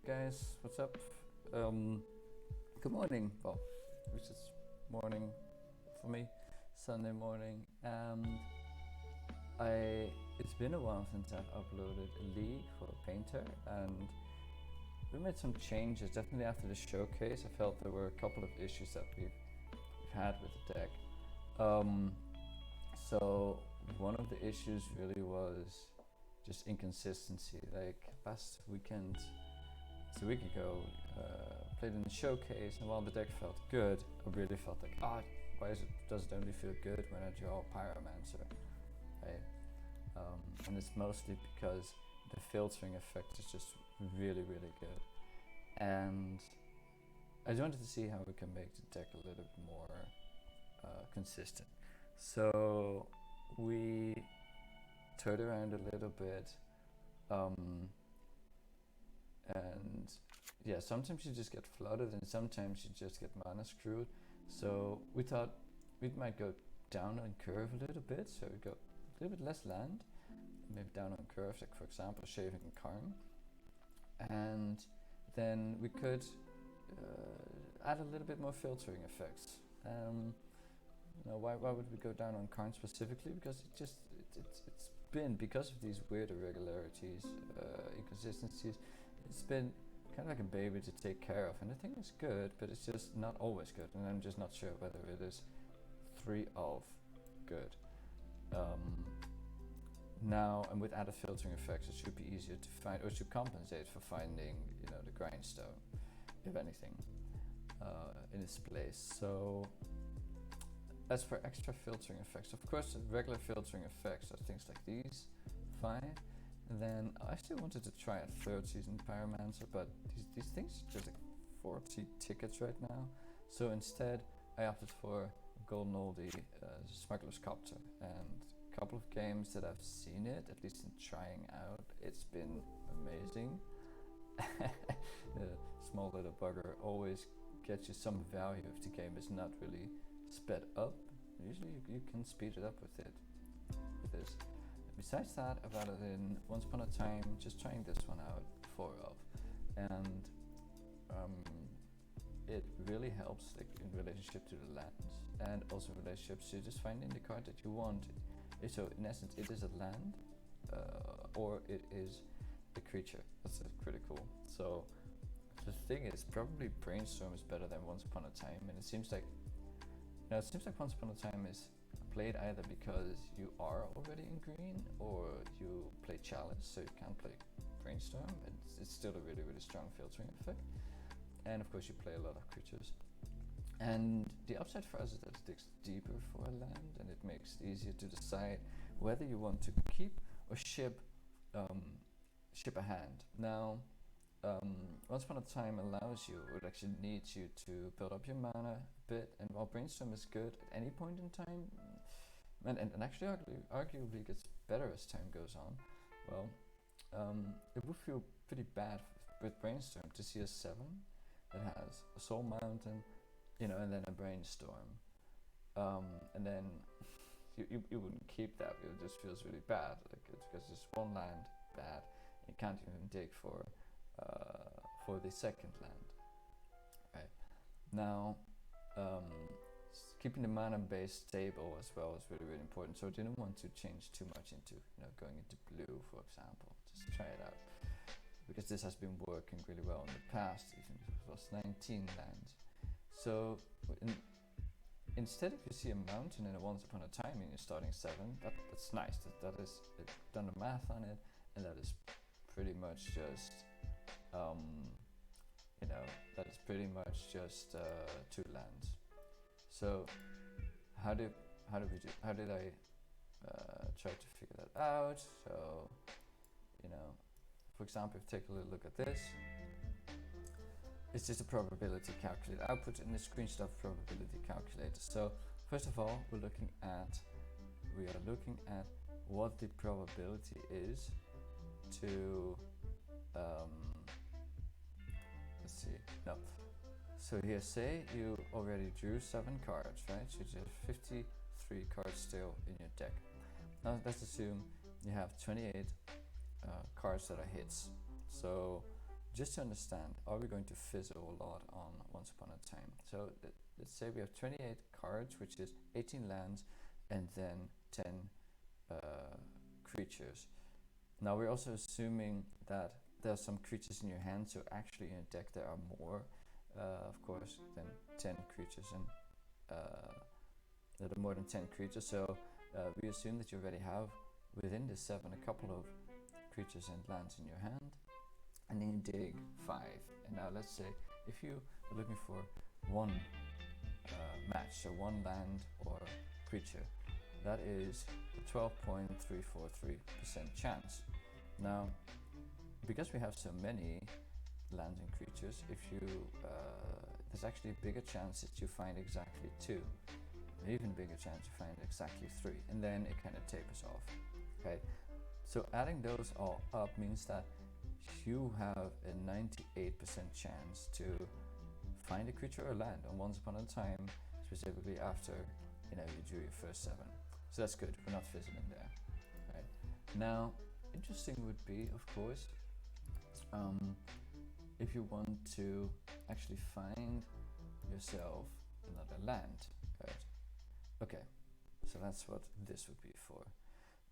guys, what's up? Good morning. Well, which is morning for me, Sunday morning, and it's been a while since I've uploaded a league for Painter, and we made some changes. Definitely after the showcase, I felt there were a couple of issues that we've had with the deck. So one of the issues really was just inconsistency. Like last weekend, it's a week ago, played in the showcase, and while the deck felt good, I really felt like, why does it only feel good when I draw Pyromancer, right? And it's mostly because the filtering effect is just really, really good. And I just wanted to see how we can make the deck a little bit more consistent. So we toured around a little bit, and yeah, sometimes you just get flooded and sometimes you just get mana screwed. So we thought we might go down on curve a little bit, so we go a little bit less land, maybe down on curve, like for example Shaving Karn, and then we could add a little bit more filtering effects. Why would we go down on Karn specifically? Because it's been, because of these weird irregularities, inconsistencies, it's been kind of like a baby to take care of, and I think it's good, but it's just not always good, and I'm just not sure whether it is 3 of good. Now, and with added filtering effects, it should be easier to find, or to compensate for finding, the grindstone, if anything, in its place. So as for extra filtering effects, of course, regular filtering effects are things like these, fine. And then I still wanted to try a 3rd season Pyromancer, but these things are just like 40 tickets right now. So instead, I opted for Golden Oldie, Smuggler's Copter, and a couple of games that I've seen it, at least in trying out, it's been amazing. The small little bugger always gets you some value if the game is not really sped up. Usually you can speed it up with this. Besides that, I've added in Once Upon a Time, just trying this one out, 4 of, and it really helps, like in relationship to the lands, and also relationships to just finding the card that you want. So in essence, it is a land, or it is a creature. That's critical. So the thing is, probably Brainstorm is better than Once Upon a Time, and it seems like Once Upon a Time is played either because you are already in green, or you play Chalice, so you can't play Brainstorm, and it's still a really, really strong filtering effect. And of course you play a lot of creatures. And the upside for us is that it digs deeper for a land, and it makes it easier to decide whether you want to keep or ship a hand. Now, Once Upon a Time allows you, or it actually needs you to build up your mana a bit, and while Brainstorm is good at any point in time, and actually arguably gets better as time goes on, well, it would feel pretty bad with Brainstorm to see a 7 that has a Soul Mountain, and then a Brainstorm, and then you wouldn't keep that. It just feels really bad, like it's because it's one land bad, you can't even dig for the second land. Right now, keeping the mana base stable as well is really, really important. So I didn't want to change too much into going into blue, for example. Just try it out, because this has been working really well in the past, even if it was 19 lands. So instead, if you see a mountain in a Once Upon a Time and you're starting 7, that's nice. That is, it's done the math on it, and that is pretty much just that is pretty much just 2 lands. So how did I try to figure that out? So for example, if you take a little look at this, it's just a probability calculator. I'll put in the screenshot probability calculator. So first of all, we are looking at what the probability is to so here, say you already drew 7 cards, right? So you have 53 cards still in your deck. Now let's assume you have 28 cards that are hits. So just to understand, are we going to fizzle a lot on Once Upon a Time? So let's say we have 28 cards, which is 18 lands, and then 10 creatures. Now we're also assuming that there are some creatures in your hand, so actually in your deck there are more, of course, than 10 creatures, and there are more than 10 creatures. So we assume that you already have within the 7 a couple of creatures and lands in your hand, and then you dig 5. And now let's say if you are looking for one match, so one land or creature, that is a 12.343% chance. Now, because we have so many lands and creatures, if you there's actually a bigger chance that you find exactly 2, an even bigger chance you find exactly 3, and then it kind of tapers off. Okay, so adding those all up means that you have a 98% chance to find a creature or land on Once Upon a Time, specifically after you drew your first 7. So that's good. We're not fizzling there. Right now, interesting would be, of course, if you want to actually find yourself another land. Right? Okay, so that's what this would be for.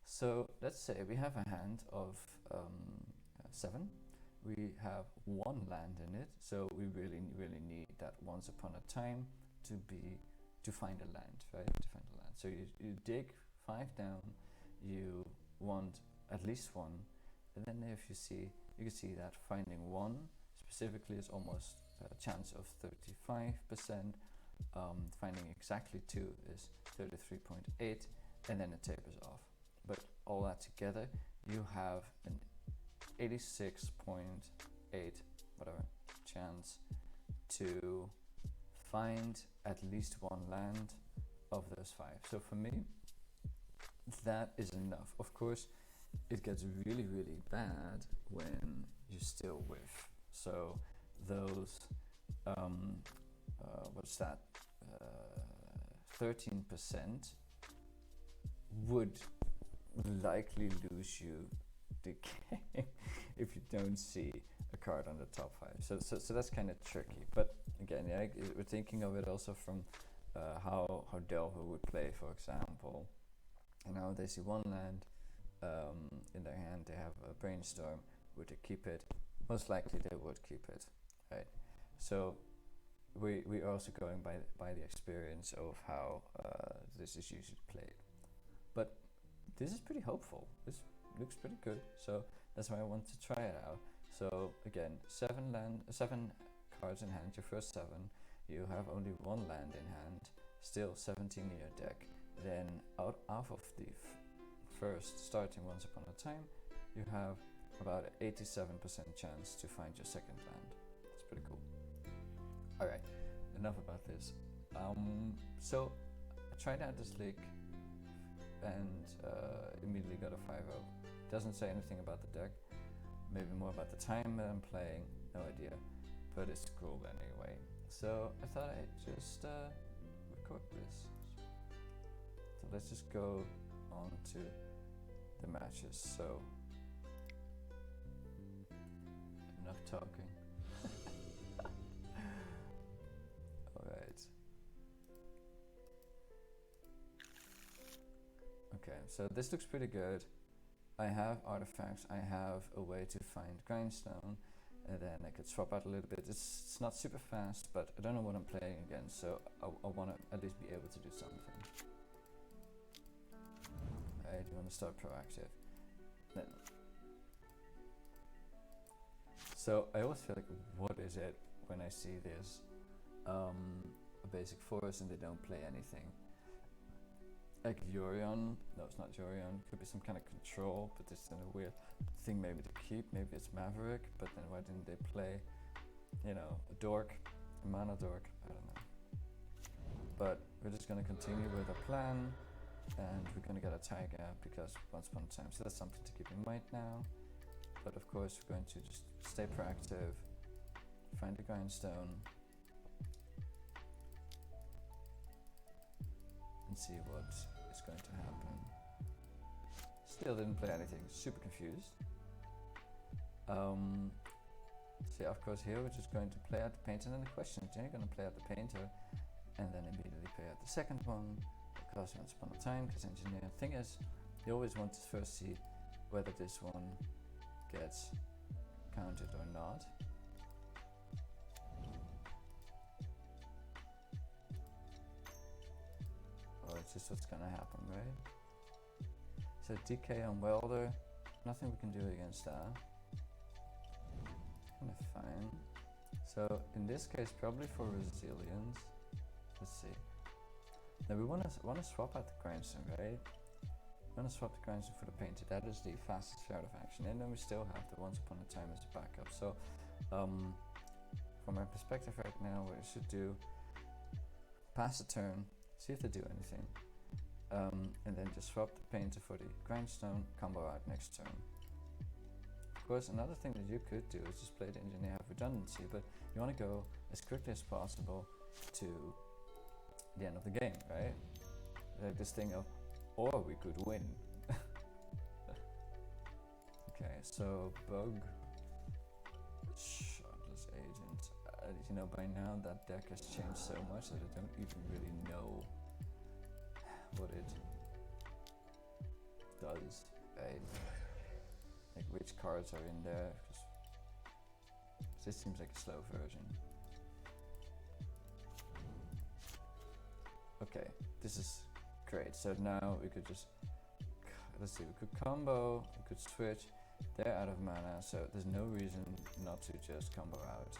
So let's say we have a hand of 7. We have 1 land in it, so we really need that Once Upon a Time to find a land, right? To find a land. So you dig 5 down. You want at least 1, and then if you can see that finding 1 specifically is almost a chance of 35%. Finding exactly 2 is 33.8, and then it tapers off. But all that together, you have an 86.8 chance to find at least 1 land of those 5. So for me, that is enough. Of course, it gets really bad when you still whiff. So those 13% would likely lose you the game if you don't see a card on the top 5. So that's kind of tricky. But again, we're thinking of it also from how Delver would play, for example. They see 1 land in their hand, they have a Brainstorm. Would they keep it? Most likely they would keep it, right? So we are also going by the experience of how this is usually played. But this is pretty hopeful. This looks pretty good. So that's why I want to try it out. So again, 7 cards in hand, your first 7. You have only 1 land in hand, still 17 in your deck. Then out of the first starting Once Upon a Time, you have about an 87% chance to find your second land. It's pretty cool. Alright, enough about this. So I tried out this league and immediately got a 5-0. Doesn't say anything about the deck, maybe more about the time that I'm playing, no idea, but it's cool anyway. So I thought I'd just record this. So let's just go on to the matches. So enough talking. Alright. Okay, so this looks pretty good. I have artifacts, I have a way to find grindstone, and then I could swap out a little bit. It's not super fast, but I don't know what I'm playing against, so I want to at least be able to do something. Alright, you want to start proactive. Then. So I always feel like, what is it when I see this? A basic forest and they don't play anything. Like Yorion, no, it's not Yorion, could be some kind of control, but it's in a weird thing maybe to keep. Maybe it's Maverick, but then why didn't they play, a dork, a mana dork? I don't know. But we're just going to continue with our plan, and we're going to get a tiger because Once Upon a Time. So that's something to keep in mind now. But of course, we're going to just stay proactive, find the grindstone, and see what is going to happen. Still didn't play anything, super confused. See, of course, here we're just going to play out the painter, and then the question is, you're going to play out the painter, and then immediately play out the second one, because once upon a time, because engineer. Thing is, you always want to first see whether this one gets counted or not. Oh, it's just what's gonna happen, right? So DK on welder, nothing we can do against that. Kind of fine. So in this case, probably for resilience. Let's see. Now we wanna swap out the grindstone, right? We wanna swap the grindstone for the painter. That is the fastest route of action, and then we still have the once upon a time as a backup. So, from my perspective right now, what I should do: pass the turn, see if they do anything, and then just swap the painter for the grindstone, combo out next turn. Of course, another thing that you could do is just play the engineer, have redundancy, but you want to go as quickly as possible to the end of the game, right? Like this thing of, or we could win. Okay, so bug, shardless agent. You know, by now that deck has changed so much that I don't even really know what it does, right? Like which cards are in there, because this seems like a slow version. Okay, this is great. So now we could just, let's see, we could combo, we could switch. They're out of mana, so there's no reason not to just combo out.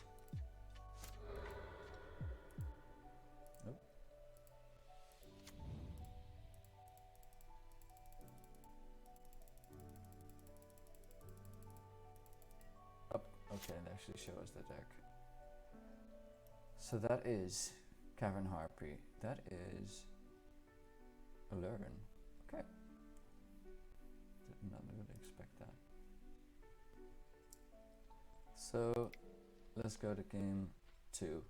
Nope. Okay, and actually show us the deck. So that is Cavern Harpy. That is Aluren. Okay. Did not really expect that. So let's go to game 2.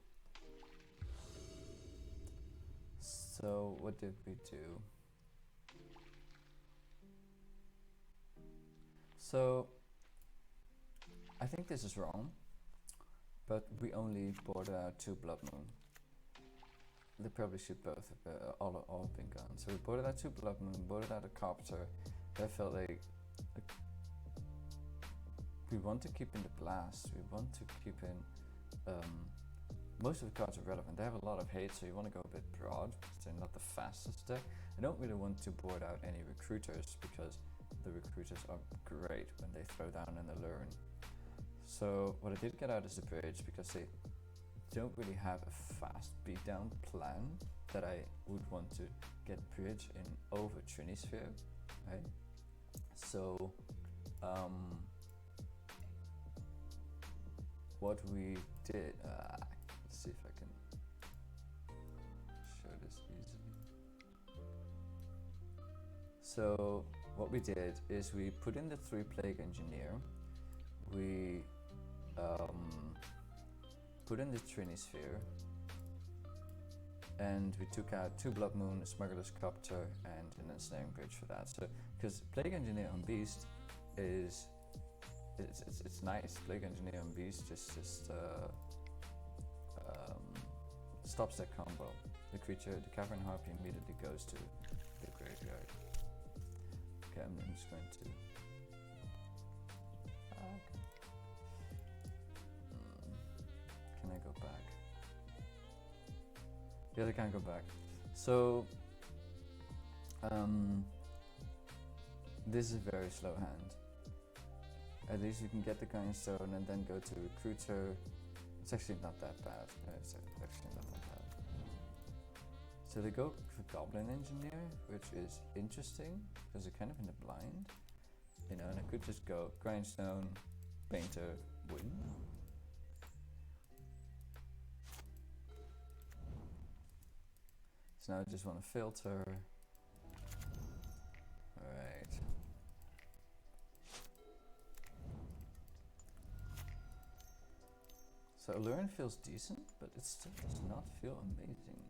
So what did we do? So I think this is wrong, but we only boarded out 2 Blood Moon. They probably should both have all have been gone. So we boarded out 2 Blood Moon, boarded out a Copter. I felt like we want to keep in the blast. We want to keep in. Most of the cards are relevant. They have a lot of hate, so you want to go a bit broad because they're not the fastest deck. I don't really want to board out any recruiters because the recruiters are great when they throw down an Aluren. So what I did get out is the bridge because they don't really have a fast beatdown plan that I would want to get bridge in over Trinisphere, right? So what we did, let's see if I can show this easily. So what we did is we put in the 3 Plague Engineer, we put in the Trinisphere, and we took out 2 Blood Moon, a Smuggler's Copter, and an Ensnaring Bridge for that. So, because Plague Engineer on Beast is, it's nice. Plague Engineer on Beast just stops that combo. The creature, the Cavern Harpy, immediately goes to the graveyard. Okay, I'm just going to. Can I go back? Yeah, I can't go back. So this is a very slow hand. At least you can get the grindstone and then go to recruiter. It's actually not that bad. It's actually not that bad. So they go for Goblin Engineer, which is interesting because they're kind of in the blind, you know. And I could just go grindstone, painter, win. So now I just want to filter. Alright. So Aluren feels decent, but it still does not feel amazing.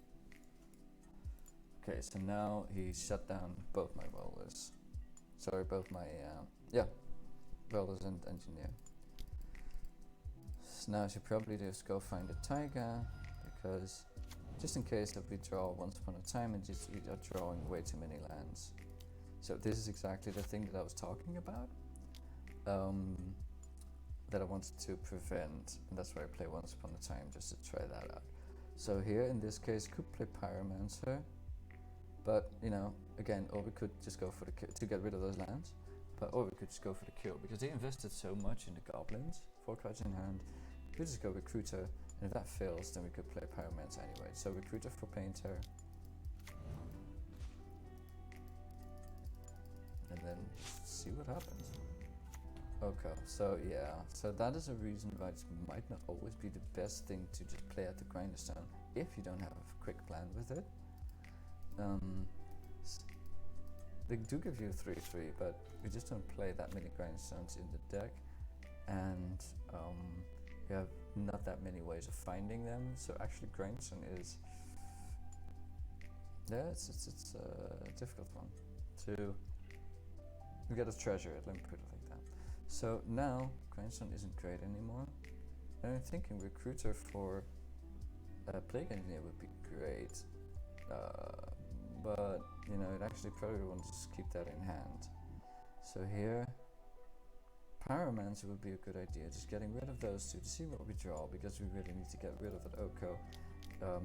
Okay, so now he shut down both my welders. Sorry, both my, welders and engineer. So now I should probably just go find a taiga, because just in case that we draw once upon a time and just we are drawing way too many lands. So this is exactly the thing that I was talking about, that I wanted to prevent, and that's why I play Once Upon a Time, just to try that out. So here in this case could play Pyromancer, but you know, again, or we could just go for the kill to get rid of those lands, or we could just go for the kill, because they invested so much in the goblins, 4 cards in hand. We could just go Recruiter, and if that fails then we could play Pyromancer anyway. So Recruiter for Painter, and then see what happens. Okay, so yeah, so that is a reason why it might not always be the best thing to just play at the Grinderstone if you don't have a quick plan with it. They do give you 3/3, but we just don't play that many Grindstones in the deck, and we have not that many ways of finding them. So actually, Grindstone is it's a difficult one to. You get a treasure it. Let me put it like that. So now Grindstone isn't great anymore. And I'm thinking Recruiter for Plague Engineer would be great. But you know, it actually probably wants to just keep that in hand. So here, Pyromancer would be a good idea, just getting rid of those two to see what we draw, because we really need to get rid of that Oko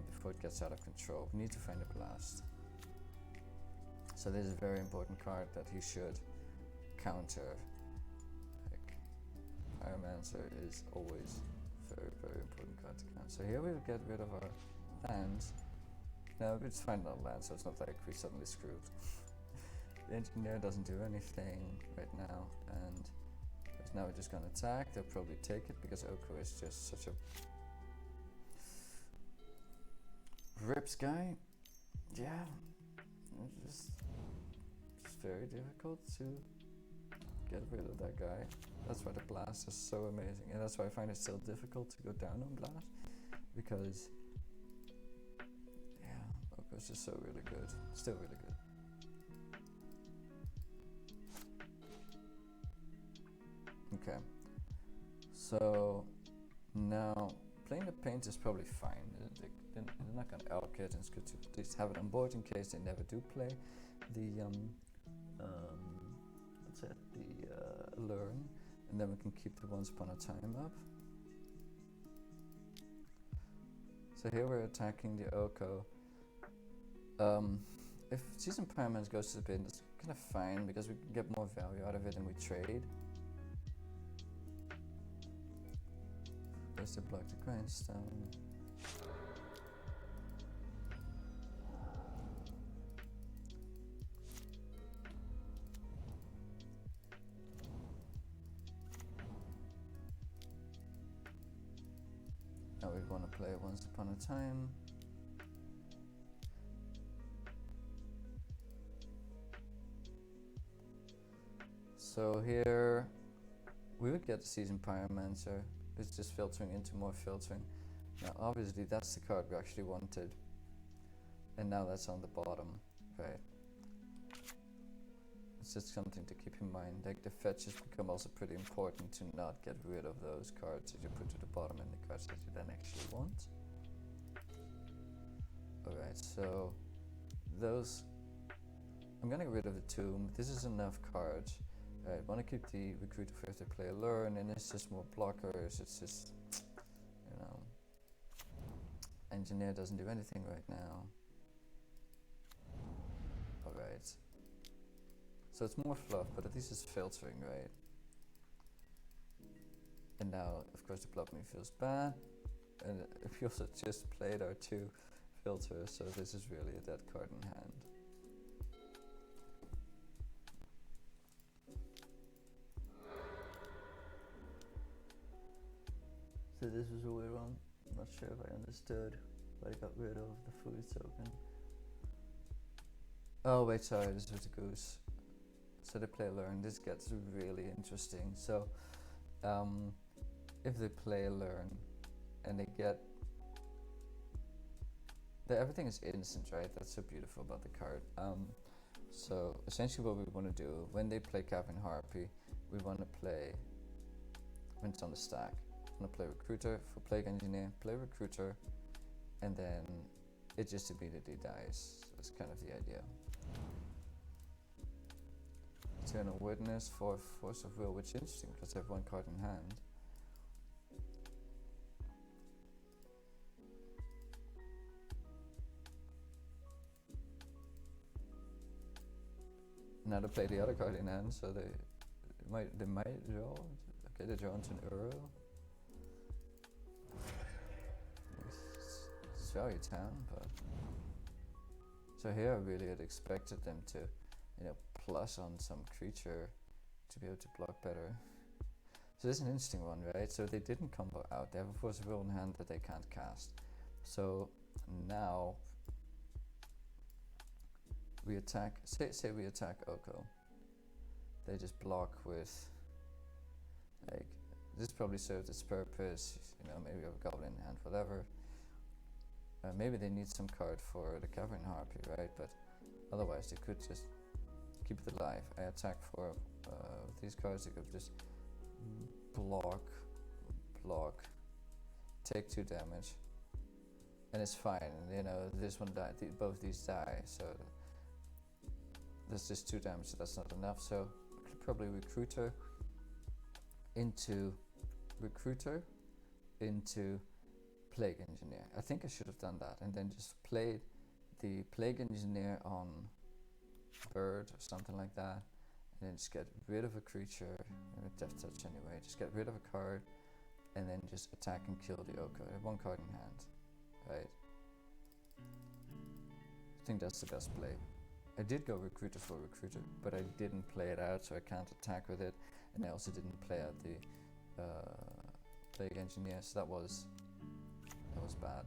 before it gets out of control. We need to find a blast. So this is a very important card that he should counter. Like, Pyromancer is always a very, very important card to counter. So here we'll get rid of our lands. Now we just find another land, so it's not like we're suddenly screwed. The Engineer doesn't do anything right now, and now we're just gonna attack. They'll probably take it because Oko is just such a rips guy. Yeah, it's very difficult to get rid of that guy. That's why the Blast is so amazing, and that's why I find it so difficult to go down on Blast, because it's just so really good, still really good. Okay, so now playing the Paint is probably fine. They're not gonna elk it, and it's good to at least have it on board in case they never do play the what's it, the Aluren, and then we can keep the Once Upon a Time up. So here we're attacking the Oko. If Season Pyromancer goes to the bin, that's kind of fine because we can get more value out of it and we trade. There's the block the Grindstone. Now we want to play Once Upon a Time. So here we would get the Season Pyromancer. It's just filtering into more filtering. Now obviously that's the card we actually wanted, and now that's on the bottom, right? It's just something to keep in mind. Like the fetches become also pretty important to not get rid of those cards that you put to the bottom and the cards that you then actually want. Alright, so those, I'm gonna get rid of the Tomb. This is enough cards. I want to keep the Recruiter for if they play Aluren, and it's just more blockers. It's just, you know, Engineer doesn't do anything right now. Alright. So it's more fluff, but at least it's filtering, right? And now, of course, the Blood Moon feels bad. And we also just played our 2 filters, so this is really a dead card in hand. So this was a weird one. I'm not sure if I understood, but I got rid of the food token. Oh wait, sorry, this was a goose. So they play Aluren. This gets really interesting. So if they play Aluren and they get everything is instant, right? That's so beautiful about the card. So essentially what we want to do when they play Cavern Harpy, we want to play when it's on the stack. want to play Recruiter. For Plague Engineer, play Recruiter, and then it just immediately dies. That's kind of the idea. Eternal Witness for Force of Will, which is interesting because I have one card in hand. Now they play the other card in hand, so they might draw. Okay, they draw into an Uro. It's very town, but so here I really had expected them to, plus on some creature to be able to block better. So this is an interesting one, right? So they didn't combo out. They have a Force of Will in hand that they can't cast. So now we attack. Say we attack Oko. They just block with, like, this probably served its purpose. Maybe a Goblin in hand, whatever. Maybe they need some card for the Cavern Harpy, right? But otherwise they could just keep it alive. I attack for with these cards. They could just block, take 2 damage, and it's fine. This one died. Both these die, so that's just 2 damage. So that's not enough. So probably Recruiter into Plague Engineer. I think I should have done that, and then just played the Plague Engineer on Bird or something like that, and then just get rid of a creature, Death Touch anyway, just get rid of a card, and then just attack and kill the Oko. I have 1 card in hand, right? I think that's the best play. I did go Recruiter for Recruiter, but I didn't play it out, so I can't attack with it, and I also didn't play out the Plague Engineer, so that was bad.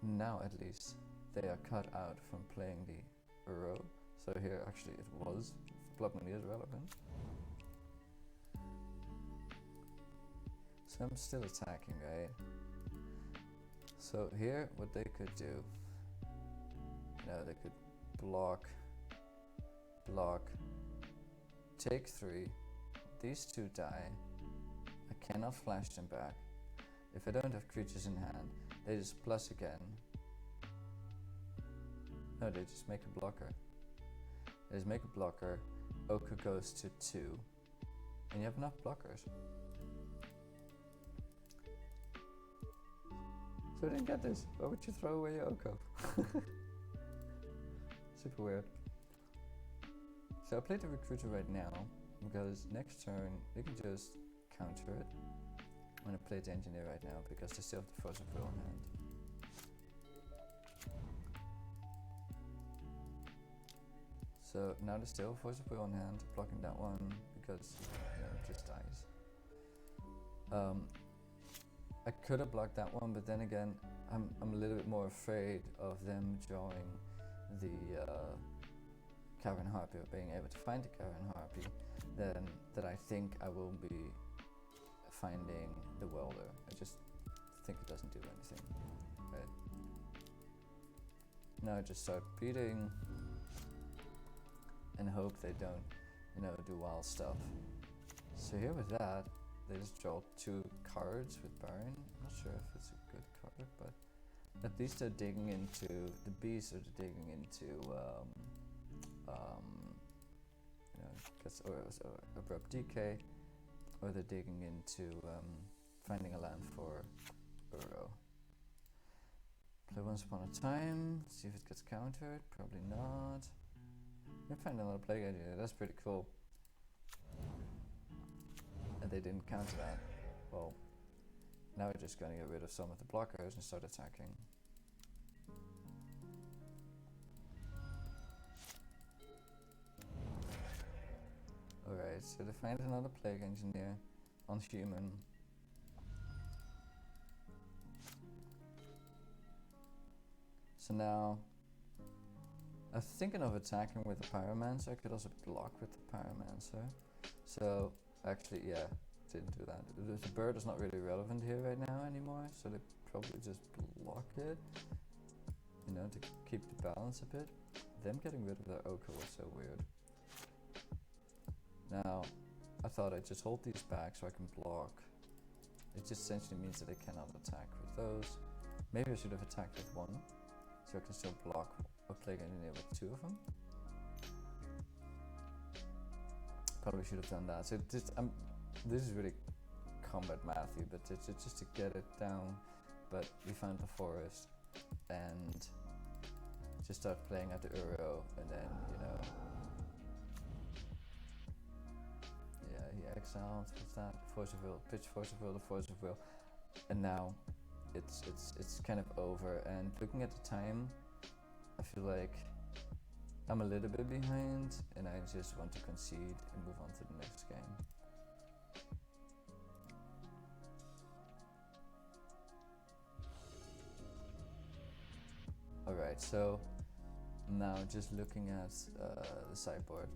Now at least they are cut out from playing the Uro, so here actually it was. Blood Money is relevant. So I'm still attacking, right? So here what they could do, they could block, take 3, these 2 die, I cannot flash them back. If I don't have creatures in hand, they just plus again. No, they just make a blocker. They just make a blocker, Oko goes to 2, and you have enough blockers. So I didn't get this. Why would you throw away your Oko? Super weird. So I played the Recruiter right now, because next turn they can just counter it. I'm going to play the Engineer right now, because they still have the Force of Will in hand. So now they still have Force of Will in hand, blocking that one, because it just dies. I could have blocked that one, but then again, I'm a little bit more afraid of them drawing the Cavern Harpy, or being able to find the Cavern Harpy, than that I think I will be finding the Welder. I just think it doesn't do anything. Right? Now I just start beating and hope they don't, do wild stuff. So here with that, they just draw 2 cards with Baron. I'm not sure if it's a good card, but at least they're digging into the beast, or they're digging into Abrupt Decay, or they're digging into finding a land for Uro. Play Once Upon a Time, see if it gets countered. Probably not. I'm find another Plague Engineer. That's pretty cool. And they didn't counter that. Well, now we're just going to get rid of some of the blockers and start attacking. Alright, so they find another Plague Engineer on human. So now, I'm thinking of attacking with the Pyromancer. I could also block with the Pyromancer. So, actually, yeah, didn't do that. The bird is not really relevant here right now anymore, so they probably just block it, to keep the balance a bit. Them getting rid of their Oko was so weird. Now, I thought I'd just hold these back so I can block It just essentially means that I cannot attack with those. Maybe I should have attacked with one, so I can still block a Plague Engineer with two of them. Probably should have done that. So this is really combat mathy, but it's just to get it down. But we found the forest and just start playing at the Uro, and then yeah, he exiled. What's that? Force of Will, pitch Force of Will, the Force of Will, and now it's kind of over. And looking at the time, I feel like I'm a little bit behind, and I just want to concede and move on to the next game. Alright, so now just looking at the sideboard.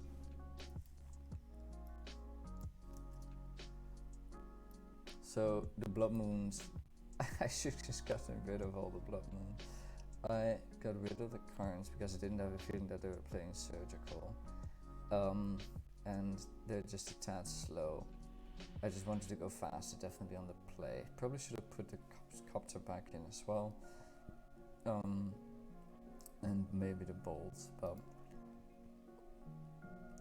So the Blood Moons, I should just gotten rid of all the Blood Moons. I got rid of the Karns because I didn't have a feeling that they were playing Surgical. And they're just a tad slow. I just wanted to go faster, definitely on the play. Probably should have put the Copter back in as well. And maybe the bolts, but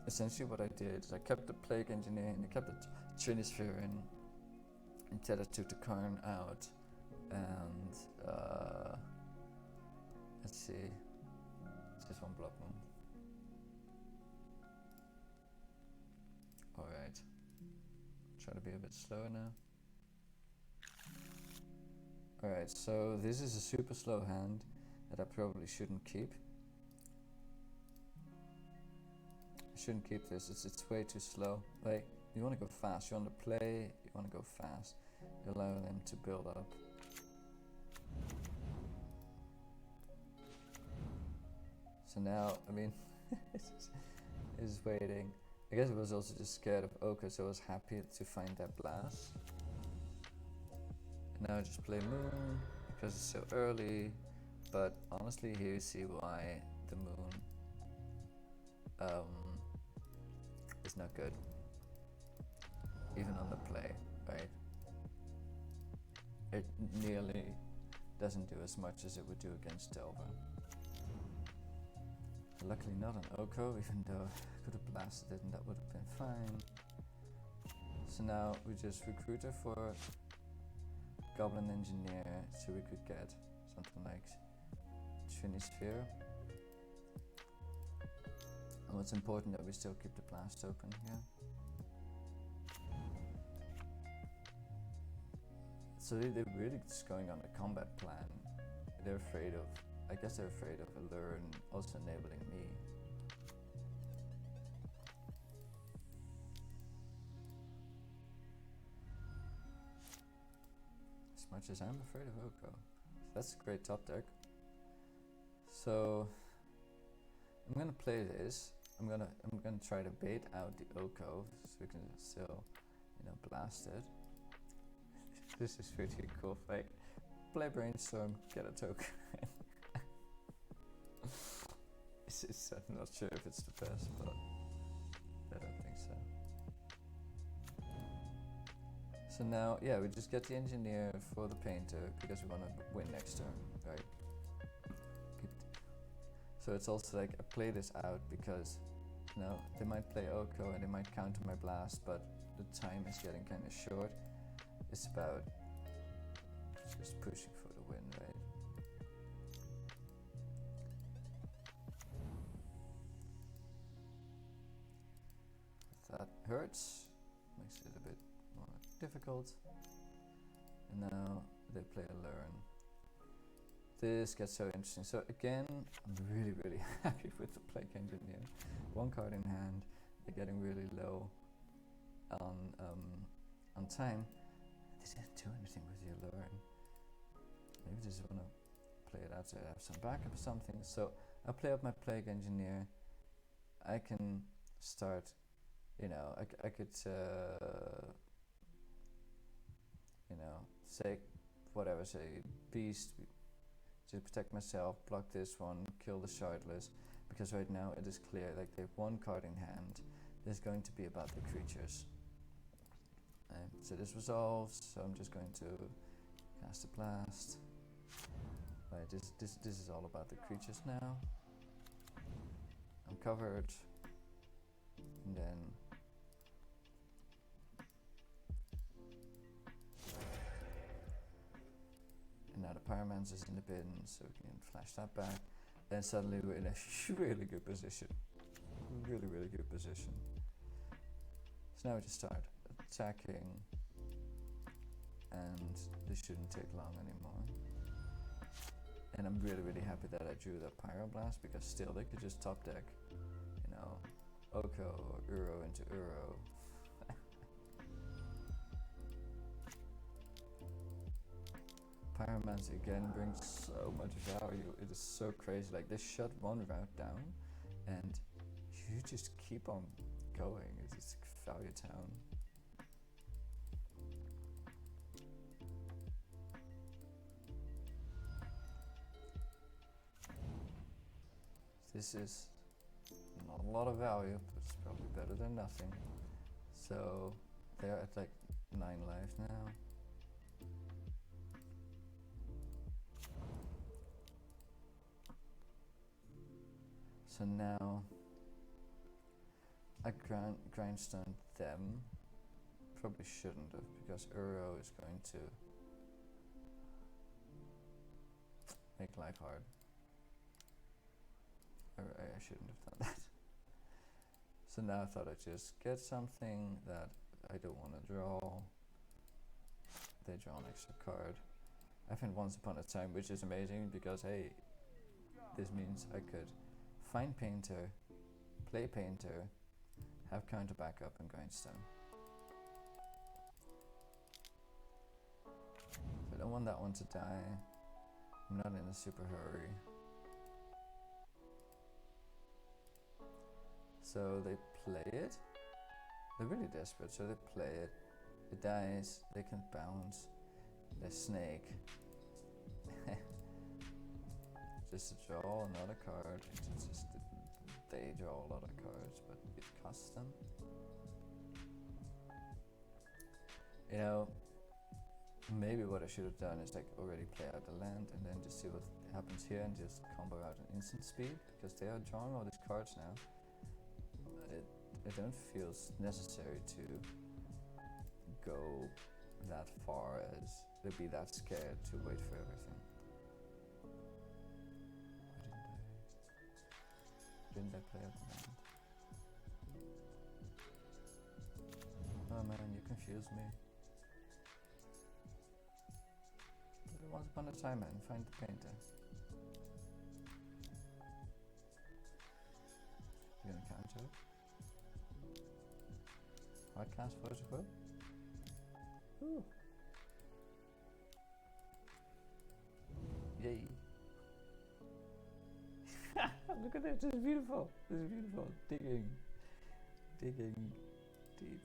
essentially what I did is I kept the Plague Engineer and I kept the Trinisphere in. Instead I took the Karn out, and let's see, it's just one Blood Moon. Alright, try to be a bit slower now. Alright, so this is a super slow hand that I probably shouldn't keep. I shouldn't keep this, it's way too slow. Like, you want to go fast, you want to play, you want to go fast. You allow them to build up. So now, I mean, is waiting. I guess I was also just scared of Oko, so I was happy to find that blast. And now I just play Moon, because it's so early. But honestly, here you see why the Moon is not good. Even on the play, right? It nearly doesn't do as much as it would do against Delver. Luckily not on Oko, even though I could have blasted it and that would have been fine. So now we just recruit her for Goblin Engineer, so we could get something like Trinisphere. And what's important that we still keep the blast open here. So they're really just going on a combat plan. They're afraid of, I guess they're afraid of Aluren also enabling me. As much as I'm afraid of Oko. That's a great top deck. So I'm gonna play this. I'm gonna try to bait out the Oko so we can still, blast it. This is pretty cool. Like, play Brainstorm, get a token. I'm not sure if it's the best, but I don't think so. So now, yeah, we just get the Engineer for the Painter because we want to win next turn, right? So it's also like I play this out because, they might play Oko and they might counter my blast, but the time is getting kind of short. It's about just pushing for the win, right? That hurts, makes it a bit more difficult. And now they play Aluren. This gets so interesting. So again, I'm really, really happy with the Plague Engineer. One card in hand, they're getting really low on time. They didn't do anything with the Aluren. Maybe they just want to play it out so I have some backup or something. So I play up my Plague Engineer. I can start, I could, say whatever, say Beast, to protect myself, block this one, kill the Shardless, because right now it is clear, like they have one card in hand. There's going to be about the creatures. So this resolves, so I'm just going to cast a blast. Right, this is all about the creatures now. I'm covered. And then and now the Pyromancer's in the bin, so we can flash that back. Then suddenly we're in a really good position. Really good position. So now we just start attacking, and this shouldn't take long anymore. And I'm really happy that I drew the Pyroblast, because still they could just top deck, you know, Oko or Uro into Uro. Pyromancer again brings so much value. It is so crazy. Like, they shut one route down, and you just keep on going. It's value town. This is not a lot of value, but it's probably better than nothing. So they're at like 9 life now. So now I grindstone them. Probably shouldn't have, because Uro is going to make life hard. I shouldn't have done that. So now I thought I'd just get something that I don't want to draw. They draw an extra card. I think Once Upon a Time, which is amazing, because hey, this means I could find Painter, play Painter, have counter backup, and grindstone. I don't want that one to die. I'm not in a super hurry. So they play it. They're really desperate, so they play it. It dies, they can bounce. They snake. Just to draw another card. It's just they draw a lot of cards, but it costs them. You know, maybe what I should have done is like already play out the land and then just see what happens here and just combo out an instant speed, because they are drawing all these cards now. I don't feel necessary to go that far as to be that scared to wait for everything. Didn't I play at the end? Oh man, you confuse me. Once upon a time, man, find the Painter. You gonna counter it? Hard cast Force of Will? Ooh. Yay. Look at this, this is beautiful. This is beautiful. Digging deep.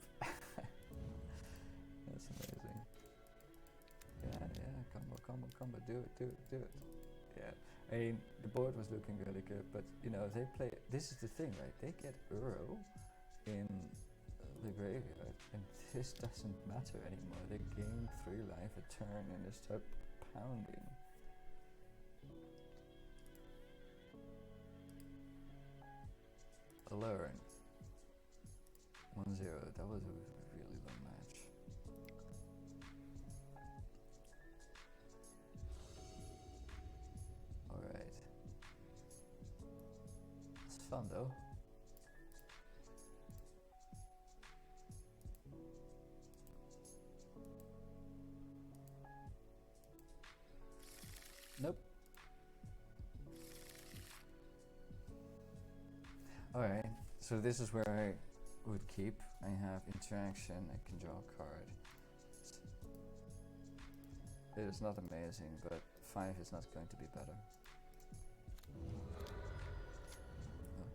That's amazing. Yeah, combo, do it. Yeah, I mean, the board was looking really good, but you know, they play, this is the thing, right? They get Uro in the graveyard, and this doesn't matter anymore. They gain 3 life a turn and they start pounding. Aluren 1-0, that was a really long match. Alright. It's fun though. Nope. Alright, so this is where I would keep. I have interaction, I can draw a card. It is not amazing, but 5 is not going to be better.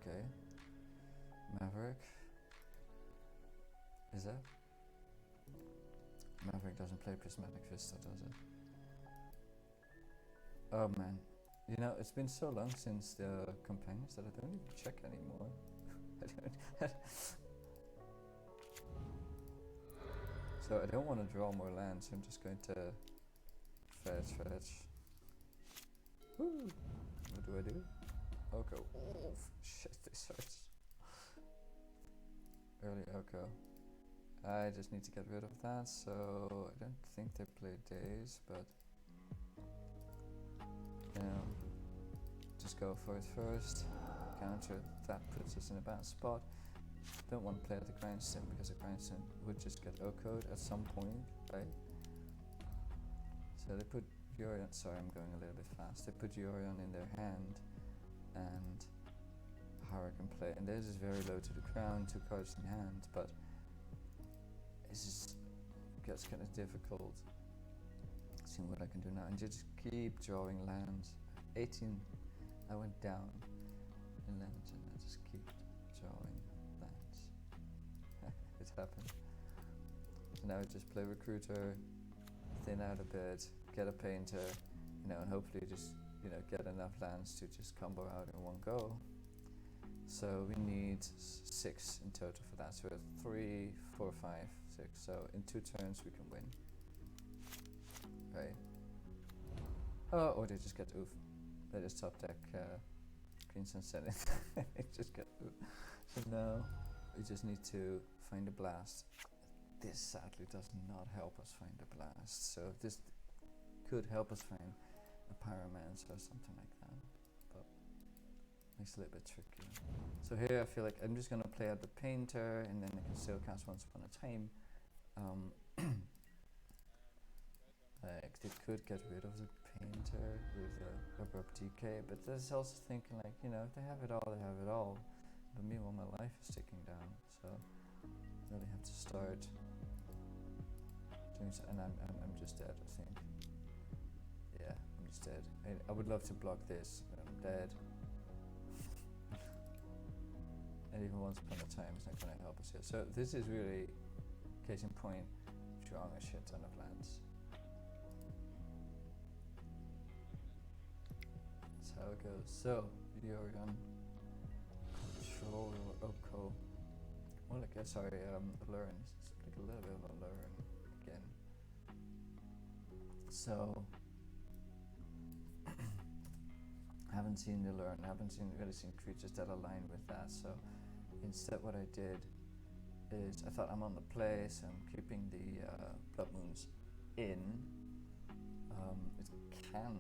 Okay. Maverick. Is that? Maverick doesn't play Prismatic Vista, does it? Oh man. You know, it's been so long since the companions that I don't even check anymore. So I don't want to draw more lands, I'm just going to fetch. Woo! What do I do? Oko. Oh, shit, this hurts. Early Oko. I just need to get rid of that, so I don't think they play days, but you know, just go for it first. Counter, that puts us in a bad spot. Don't want to play at the grindstone because the grindstone would just get Oko'd at some point, right? So they put Yorion, sorry I'm going a little bit fast, they put Yorion in their hand and how I can play, and this is very low to the ground, 2 cards in hand, but it just gets kind of difficult seeing what I can do now, and just keep drawing lands. 18, I went down in lands and I just keep drawing lands. It happened. So now I just play Recruiter, thin out a bit, get a Painter, you know, and hopefully just, you know, get enough lands to just combo out in one go. So we need 6 in total for that. So 3, 4, 5, 6. So in 2 turns we can win. Right. Oh, or they just get oof. They just top deck Green Sunset. They just get oof. So now we just need to find a blast. This sadly does not help us find a blast. So this could help us find a Pyromancer or something like that. But makes it a little bit tricky. So here I feel like I'm just gonna play out the Painter and then I can still cast Once Upon a Time. Like they could get rid of the Painter with Abrupt DK, but there's also thinking like, you know, if they have it all, they have it all. But meanwhile my life is ticking down, so I really have to start doing so, and I'm just dead, I think. Yeah, I'm just dead. I would love to block this, but I'm dead. And even Once Upon a Time is not going to help us here. So this is really, case in point, drawing a shit ton of lands. That's how it goes. So, Yorion Control Oko. Well, I guess sorry, Aluren. It's like a little bit of Aluren again. So, haven't seen the Aluren, haven't really seen creatures that align with that. So, instead, what I did is I thought I'm on the play, so I'm keeping the Blood Moons in. It can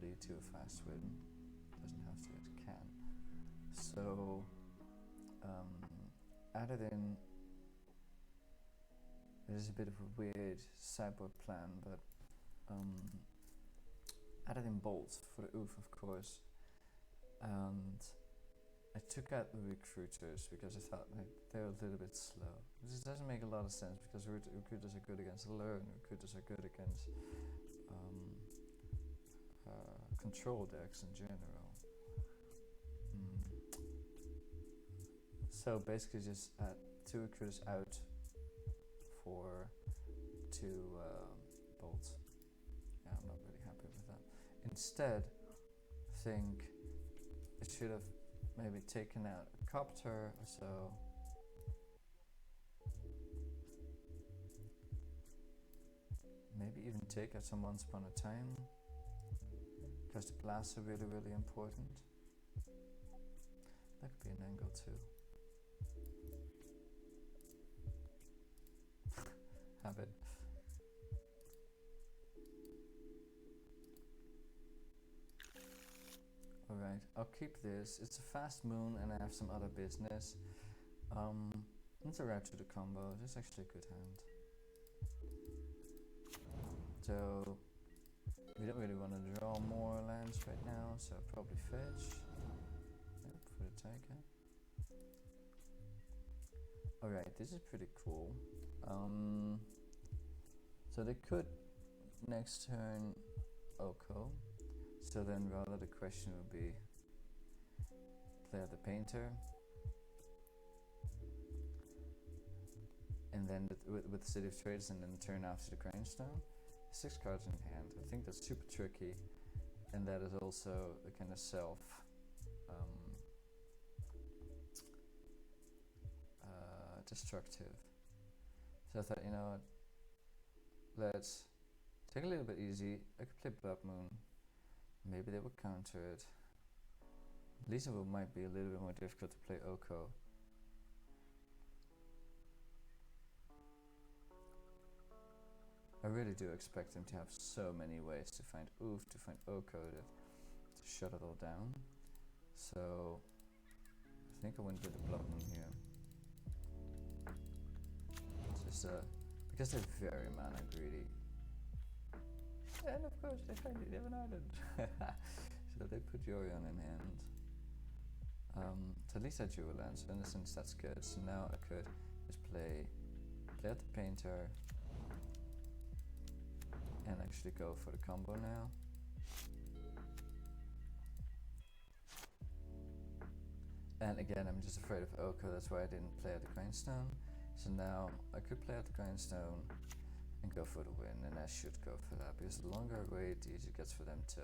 lead to a fast win. Doesn't have to, it can. So, added in. It is a bit of a weird sideboard plan, but added in bolts for the oof, of course, and I took out the recruiters because I thought like they were a little bit slow. This doesn't make a lot of sense because recruiters are good against Aluren, recruiters are good against control decks in general. So basically just add 2 recruiters out for 2 bolts. Yeah, I'm not really happy with that. Instead, I think I should have maybe taken out a Copter or so. Maybe even take out some Once Upon a Time, because the blasts are really, really important. That could be an angle too. Have it. Alright, I'll keep this. It's a fast moon and I have some other business. It's a route to the combo. This is actually a good hand. So we don't really want to draw more lands right now, so I'll probably fetch. Yep, for the Tiger. Alright, this is pretty cool. So they could next turn Oko. So then rather the question would be play out the Painter. And then with the City of Trades and then turn after the Grindstone. 6 cards in hand. I think that's super tricky. And that is also a kind of self destructive. So I thought, you know what, let's take a little bit easy. I could play Blood Moon. Maybe they would counter it. At least it might be a little bit more difficult to play Oko. I really do expect them to have so many ways to find Oof, to find Oko, to shut it all down. So I think I went with the Blood Moon here. Just because they're very mana greedy. And of course they find it, they have an island. So they put Yorion in hand. So at least I drew a land, so in a sense that's good. So now I could just play out the Painter and actually go for the combo now. And again, I'm just afraid of Oko, that's why I didn't play out the Grindstone. So now I could play out the Grindstone and go for the win, and I should go for that, because the longer I wait, the easier it gets for them to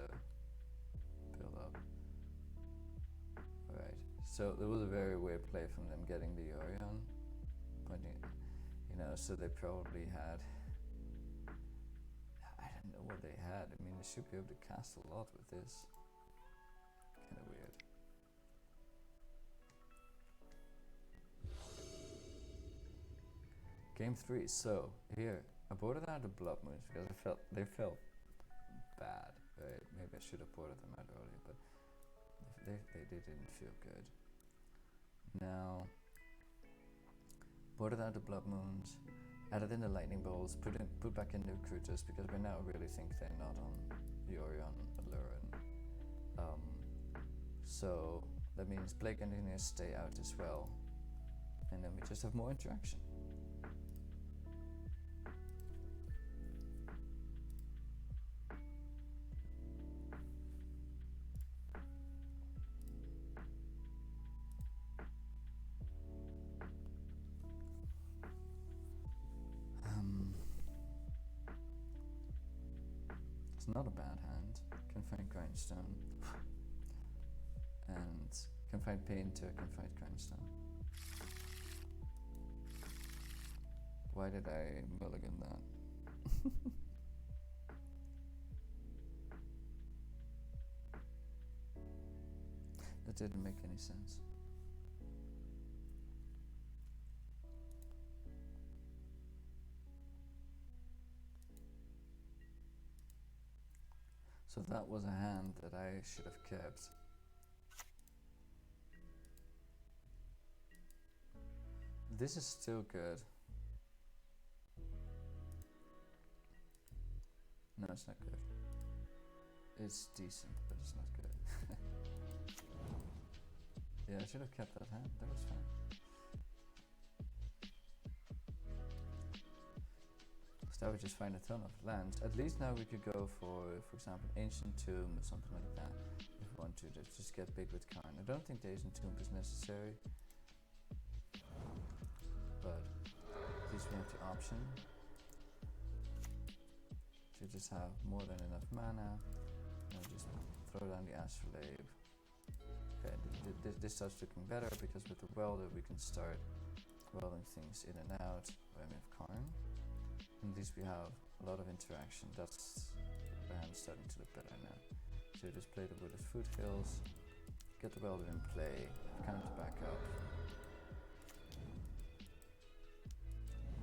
build up. Alright, so there was a very weird play from them getting the Yorion, pointing, so they probably had, I don't know what they had. I mean, they should be able to cast a lot with this. Kinda weird. Game 3, so here, I boarded out the Blood Moons because they felt bad, right? Maybe I should have boarded them out earlier, but they didn't feel good. Now, boarded out the Blood Moons, added in the Lightning Bolts, put back in the Recruiters, because we now really think they're not on Yorion, Aluren. So that means Blake Engineers stay out as well, and then we just have more interaction. It's not a bad hand. Can find Grindstone. And can find Painter, can find Grindstone. Why did I mulligan that? That didn't make any sense. So that was a hand that I should have kept. This is still good. No, it's not good. It's decent, but it's not good. Yeah, I should have kept that hand. That was fine. So I would just find a ton of lands. At least now we could go for example, Ancient Tomb or something like that. If we want to just get big with Karn. I don't think the Ancient Tomb is necessary. But at least we have the option to just have more than enough mana. And just throw down the Astrolabe. Okay, this starts looking better because with the Welder we can start welding things in and out. I mean, Karn. At least we have a lot of interaction. That's the hand starting to look better now. So just play the Wooded Foothills, get the Welder in play, counter back up.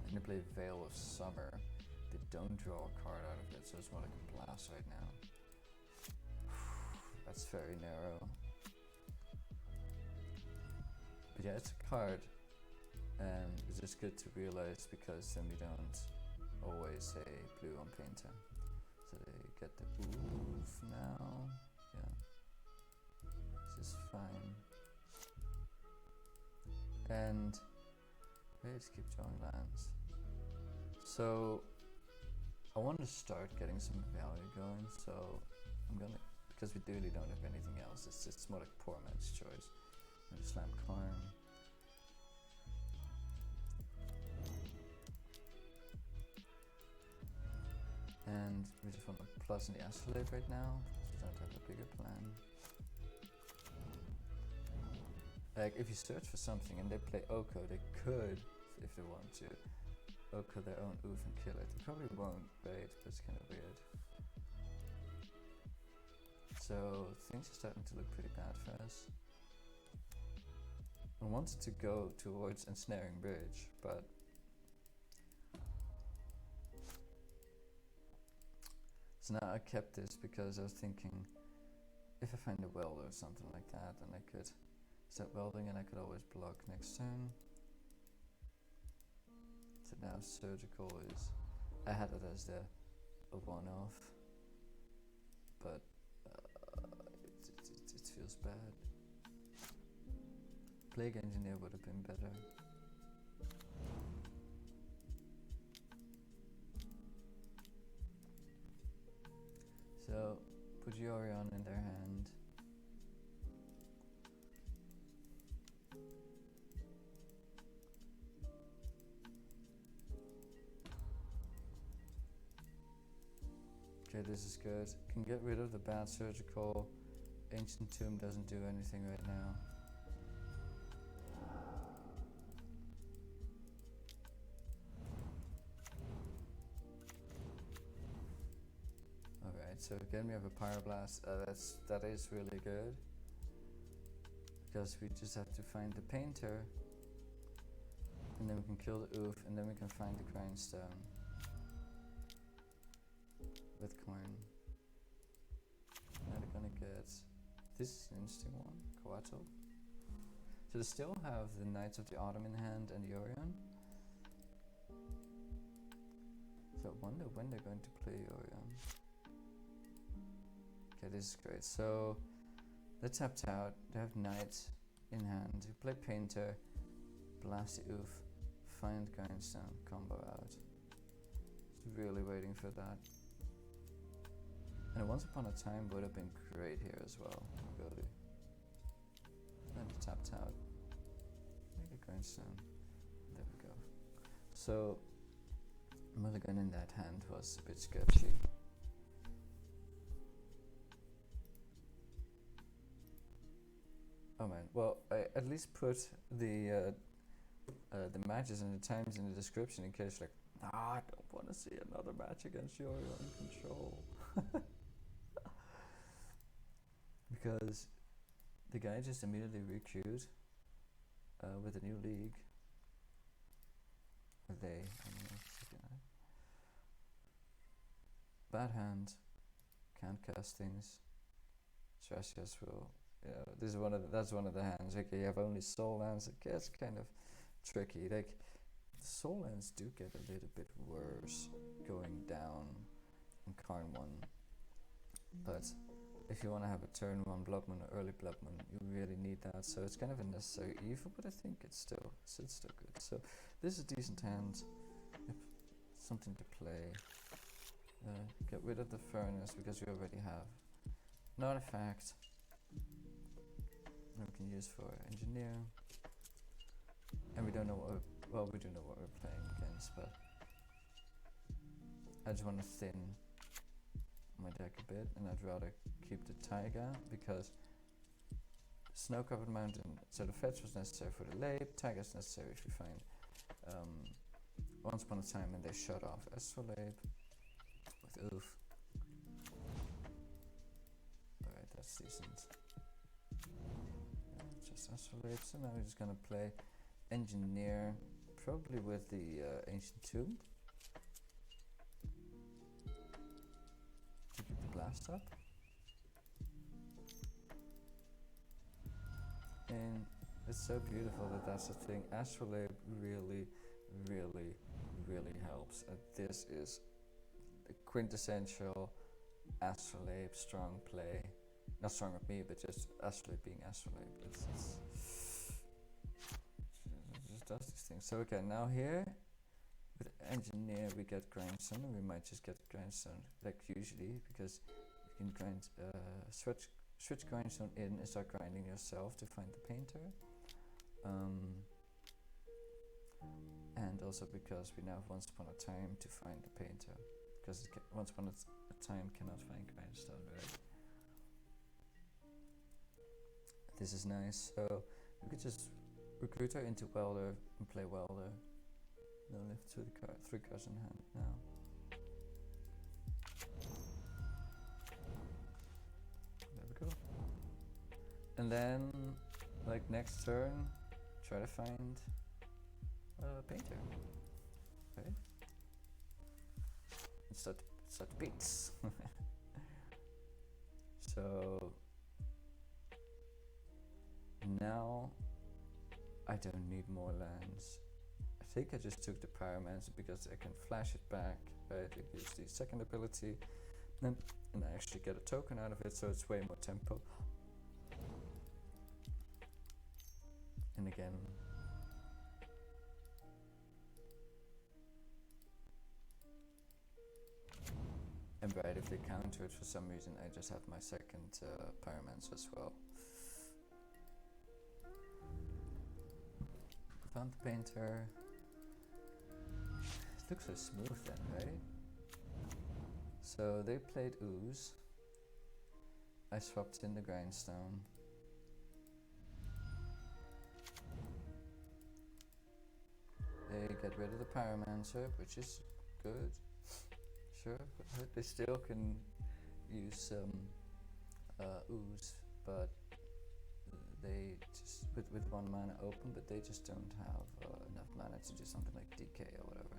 And they play Veil of Summer. They don't draw a card out of it, so it's more like a blast right now. That's very narrow. But yeah, it's a card, and it's just good to realize because then we don't always say blue on Painter. So they get the oof now. Yeah. This is fine. And let's keep drawing lands. So I want to start getting some value going, so I'm gonna, because we really don't have anything else, it's more like poor man's choice. I'm gonna slam Karn. And we just want a plus in the Astrolabe right now, because we don't have a bigger plan. Like, if you search for something and they play Oko, they could, if they want to, Oko their own oof and kill it. They probably won't, right? But it's kind of weird. So things are starting to look pretty bad for us. I wanted to go towards ensnaring bridge, but so now I kept this because I was thinking if I find a welder or something like that, then I could start welding and I could always block next turn. So now surgical is, I had it as a one-off, but it feels bad. Plague Engineer would have been better. So put Yorion in their hand. Okay, this is good. Can get rid of the bad surgical. Ancient Tomb doesn't do anything right now. Alright, so again we have a Pyroblast. That is really good. Because we just have to find the Painter. And then we can kill the Oof, and then we can find the Grindstone. With Corn. Now they're gonna get... This is an interesting one, Coatl. So they still have the Knights of the Autumn in hand and Yorion. So I wonder when they're going to play Yorion. Okay, this is great. So they're tapped out. They have Knights in hand. You play Painter, blast the Oof, find Grindstone, combo out. Just really waiting for that. And Once Upon a Time would have been great here as well. Really. And tapped out. Make a Grindstone. There we go. So Mulligan in that hand was a bit sketchy. Oh man, well I at least put the matches and the times in the description in case like, I don't want to see another match against Yorion Control. Because the guy just immediately requeued with a new league. Or they, I don't know. Bad hand, can't cast things. Trashers will. Yeah, this is that's one of the hands. Okay, you have only soul lands. It gets kind of tricky. Like the soul lands do get a little bit worse going down in Karn 1. But if you want to have a turn 1 Blood Moon or early Blood Moon, you really need that. So it's kind of a necessary evil, but I think it's still good. So this is a decent hand. Something to play. Get rid of the Furnace because we already have an artifact. That we can use for Engineer. And we don't know what we do know what we're playing against, but I just want to thin my deck a bit, and I'd rather keep the Taiga because Snow-Covered Mountain, so the fetch was necessary for the late, Taiga is necessary if you find Once Upon a Time and they shut off Astrolabe with Oof. Alright, that's decent. Just Astrolabe, so now we're just gonna play Engineer, probably with the Ancient Tomb. To keep the blast up. And it's so beautiful that that's the thing. Astrolabe really helps. And this is the quintessential Astrolabe strong play. Not strong with me, but just Astrolabe being Astrolabe. It just does these things. So again, now here with Engineer we get Grindstone, and we might just get Grindstone like usually because you can grind switch Grindstone in and start grinding yourself to find the Painter. And also because we now have Once Upon a Time to find the Painter, because Once Upon a Time cannot find Grindstone, right? This is nice, so we could just recruit her into Welder and play Welder. They only have three cards in hand now. There we go. And then, like next turn, try to find a painter. Okay. And start beats. So now I don't need more lands. I think I just took the Pyromancer because I can flash it back, right? It gives the second ability, and I actually get a token out of it, so it's way more tempo. And again, and right, if they counter it for some reason, I just have my second Pyromancer as well. Found the painter. It looks so smooth then, right? So they played Ooze. I swapped in the Grindstone. They get rid of the Pyromancer, which is good. Sure, but they still can use Ooze, but they just with 1 mana open, but they just don't have enough mana to do something like DK or whatever.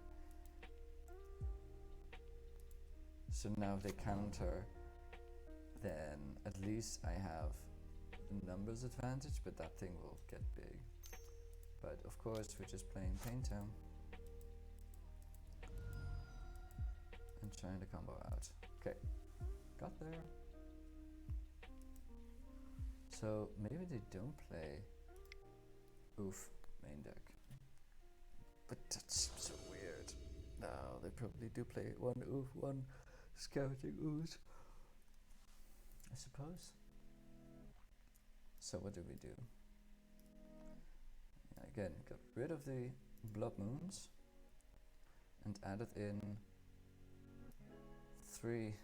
So now if they counter, then at least I have the numbers advantage, but that thing will get big. But of course we're just playing Painter and trying to combo out. Okay, got there. So maybe they don't play Oof main deck, but that seems so weird. No, they probably do play 1 Oof, 1 Scouting Ooze, I suppose. So what do we do? Again, got rid of the Blood Moons and added in 3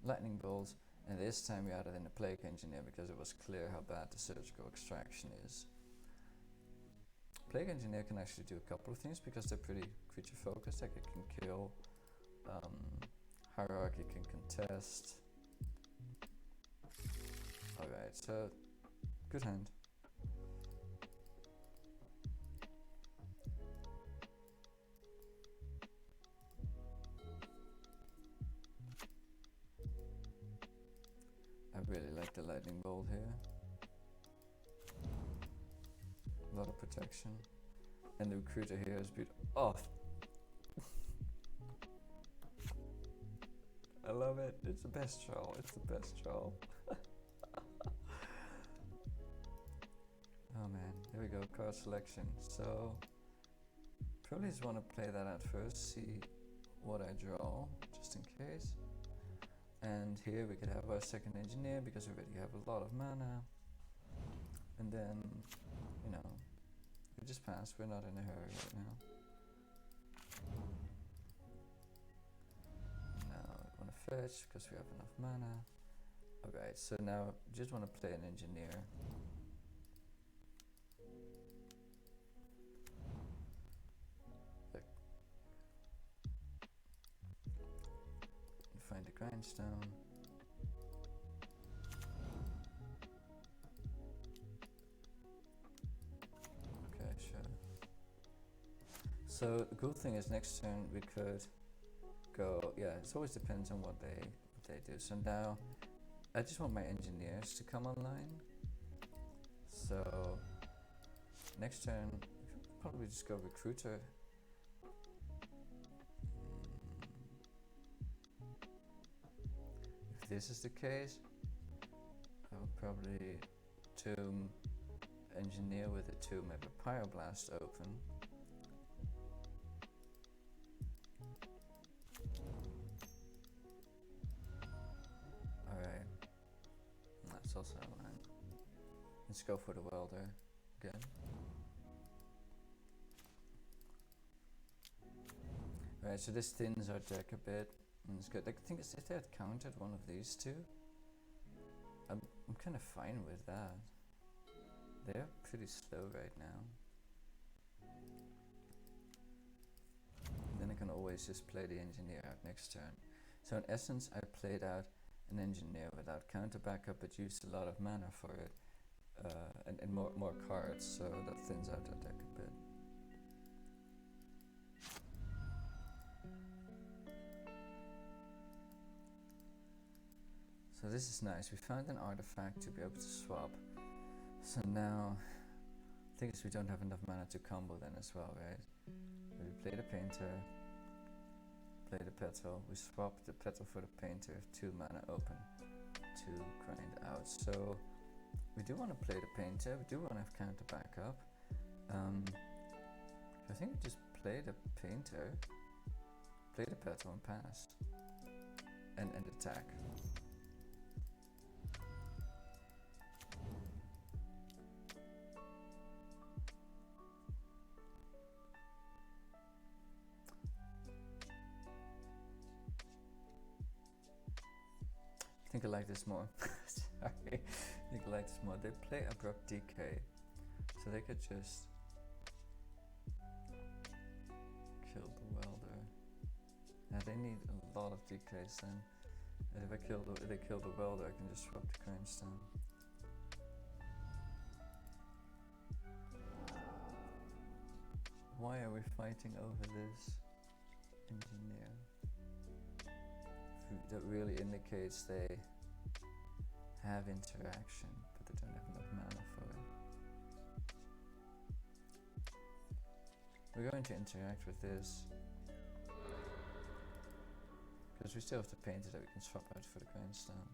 Lightning Bolts, and this time we added in a Plague Engineer because it was clear how bad the Surgical Extraction is. Plague Engineer can actually do a couple of things because they're pretty creature focused, like it can kill, Hierarchy can contest. Alright, so good hand. I really like the Lightning Bolt here. A lot of protection. And the Recruiter here is beautiful. Oh! I love it. It's the best troll. It's the best troll. Oh man, here we go, card selection. So, probably just want to play that out first, see what I draw, just in case. And here we could have our second engineer because we already have a lot of mana. And then, you know, we just pass, we're not in a hurry right now. Now we want to fetch because we have enough mana. Alright, so now just want to play an engineer. Find the Grindstone. Okay, sure. So the cool thing is next turn we could go, yeah, it always depends on what they do. So now I just want my engineers to come online. So next turn probably just go Recruiter. If this is the case, I would probably tomb engineer with a tomb, have a Pyroblast open. Alright, that's also mine. Let's go for the welder again. Alright, so this thins our deck a bit. And it's good. Like, the thing is, if they had countered one of these two, I'm kind of fine with that. They're pretty slow right now. then I can always just play the engineer out next turn. So in essence, I played out an engineer without counter backup, but used a lot of mana for it, and more cards, so that thins out that deck a bit. So this is nice. We found an artifact to be able to swap. So now, the thing is we don't have enough mana to combo then as well, right? We play the painter, play the petal, we swap the petal for the painter, 2 mana open to grind out. So we do want to play the painter, we do want to have counter backup. I think we just play the painter, play the petal and pass, and attack. I think I like this more. Sorry. I think I like this more. They play Abrupt Decay, so they could just kill the welder. Now they need a lot of decays then. And if they kill the welder, I can just swap the grindstone. Why are we fighting over this engineer? That really indicates they have interaction, but they don't have enough mana for it. We're going to interact with this because we still have the painter that we can swap out for the grindstone.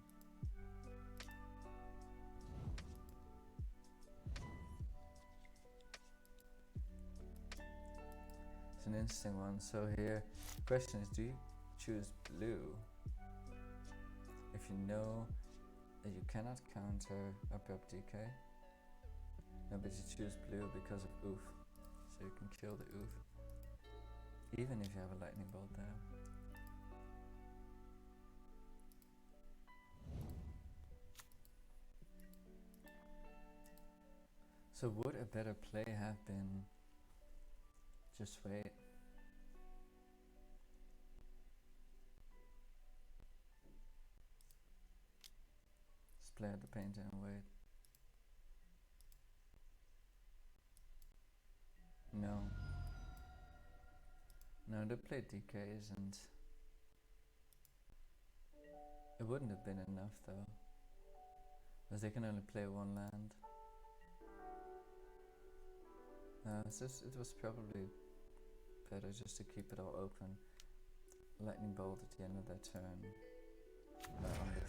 It's an interesting one. So here, the question is, do you choose blue if you know that you cannot counter Abrupt Decay? No, but you choose blue because of oof, so you can kill the oof even if you have a lightning bolt there. So would a better play have been just wait? Just play out the painter and wait. No. No, they played DKs and it wouldn't have been enough though, because they can only play one land. It was probably better just to keep it all open. Lightning bolt at the end of their turn. On the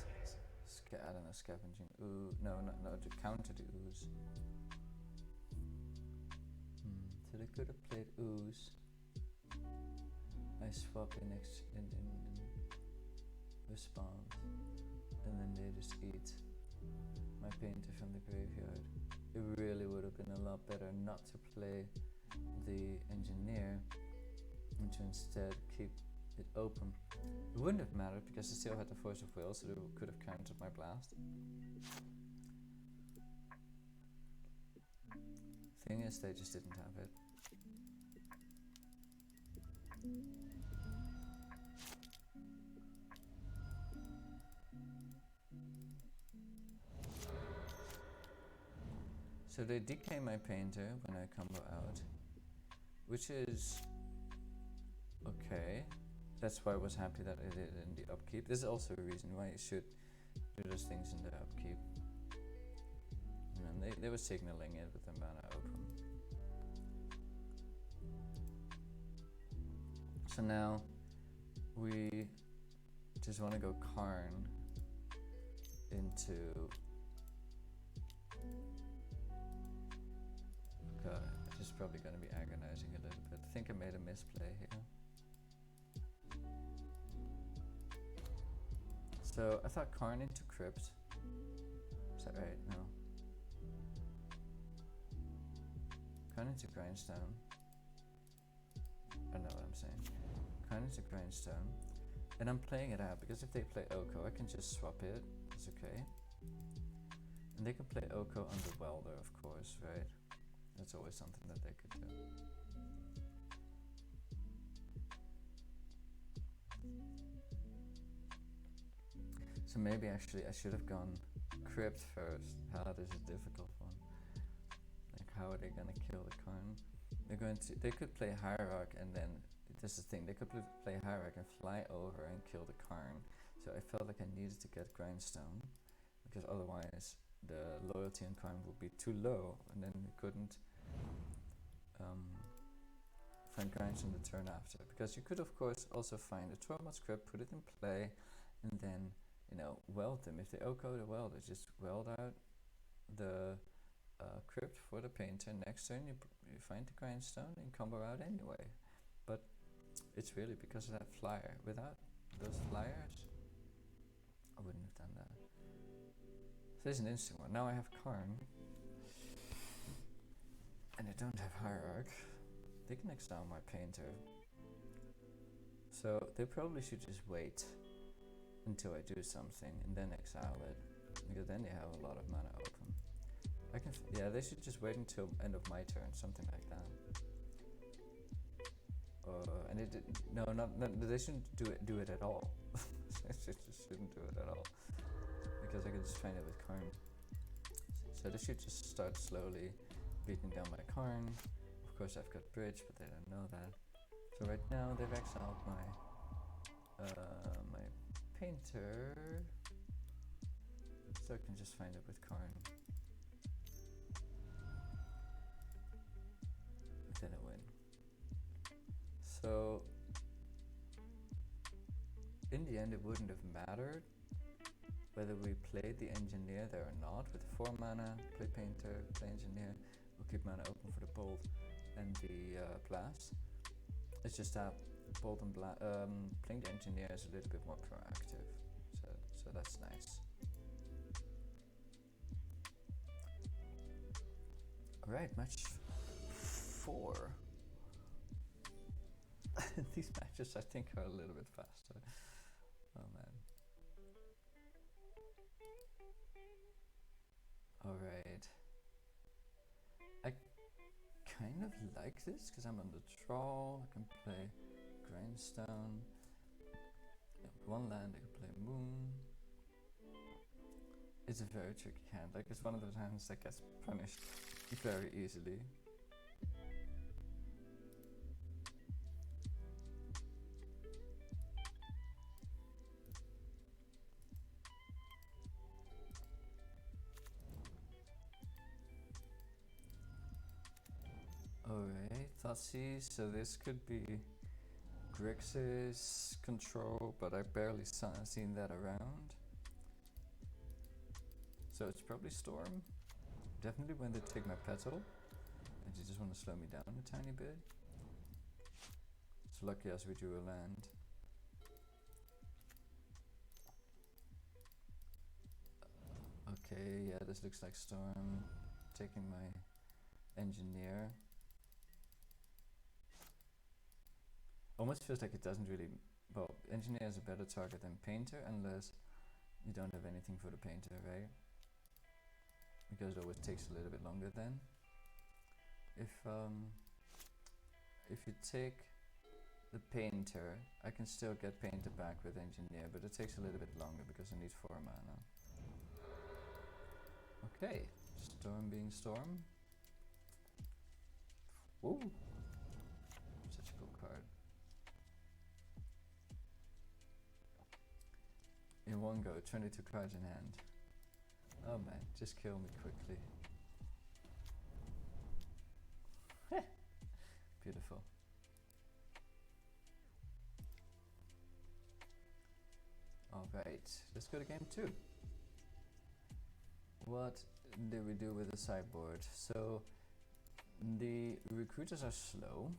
I don't know, scavenging. Ooh, no, to counter the ooze. So they could have played ooze. I swap in response, and then they just eat my painter from the graveyard. It really would have been a lot better not to play the engineer and to instead keep it open. It wouldn't have mattered because I still had the force of will, so they could have countered my blast. Thing is, they just didn't have it. So they decay my painter when I combo out, which is okay. That's why I was happy that I did it in the upkeep. This is also a reason why you should do those things in the upkeep. And they were signaling it with the mana open. So now we just want to go Karn into... God, this is probably going to be agonizing a little bit. I think I made a misplay here. So I thought Karn into Crypt. Is that right? No. Karn into Grindstone. I know what I'm saying. Karn into Grindstone. And I'm playing it out because if they play Oko, I can just swap it. It's okay. And they can play Oko on the Welder, of course, right? That's always something that they could do. So maybe actually I should have gone Crypt first. That is a difficult one. Like, how are they gonna kill the Karn? They could play Hierarch, and then this is the thing, they could play Hierarch and fly over and kill the Karn. So I felt like I needed to get Grindstone, because otherwise the loyalty on Karn would be too low, and then we couldn't find Grindstone the turn after. Because you could of course also find a 12-month Crypt, put it in play, and then, you know, weld them. If they OHKO the weld, they just weld out the Crypt for the Painter. Next turn you find the Grindstone and combo out anyway. But it's really because of that flyer. Without those flyers, I wouldn't have done that. So this is an interesting one. Now I have Karn, and I don't have Hierarch. They can exile my Painter. So they probably should just wait until I do something and then exile it, because then they have a lot of mana open. They should just wait until end of my turn, something like that. And it they shouldn't do it at all. They just shouldn't do it at all, because I could just find it with Karn. So they should just start slowly beating down my Karn. Of course I've got Bridge, but they don't know that. So right now they've exiled my Painter, so I can just find it with Karn. Then I win. So in the end it wouldn't have mattered whether we played the Engineer there or not. With 4 mana, play Painter, play Engineer, we'll keep mana open for the Bolt and the Blast. It's just that Bolt and playing the Engineer is a little bit more proactive, so that's nice. Alright, match 4. These matches I think are a little bit faster. Oh man. Alright. I kind of like this because I'm on the draw. I can play Grindstone. One land I can play Moon. It's a very tricky hand. Like, it's one of those hands that gets punished very easily. Alright, Thoughtseize. So this could be Grixis Control, but I barely seen that around. So it's probably Storm. Definitely when they take my Petal, and you just want to slow me down a tiny bit. It's lucky as we drew a land. Okay, yeah, this looks like Storm. Taking my Engineer. Almost feels like it doesn't really... Well, Engineer is a better target than Painter, unless you don't have anything for the Painter, right? Because it always takes a little bit longer then. If you take the Painter, I can still get Painter back with Engineer, but it takes a little bit longer because I need 4 mana. Okay, Storm being Storm. Woo! Such a cool card. In one go, 22 cards in hand. Oh man, just kill me quickly. Beautiful. Alright, let's go to game 2. What did we do with the sideboard? So the recruiters are slow.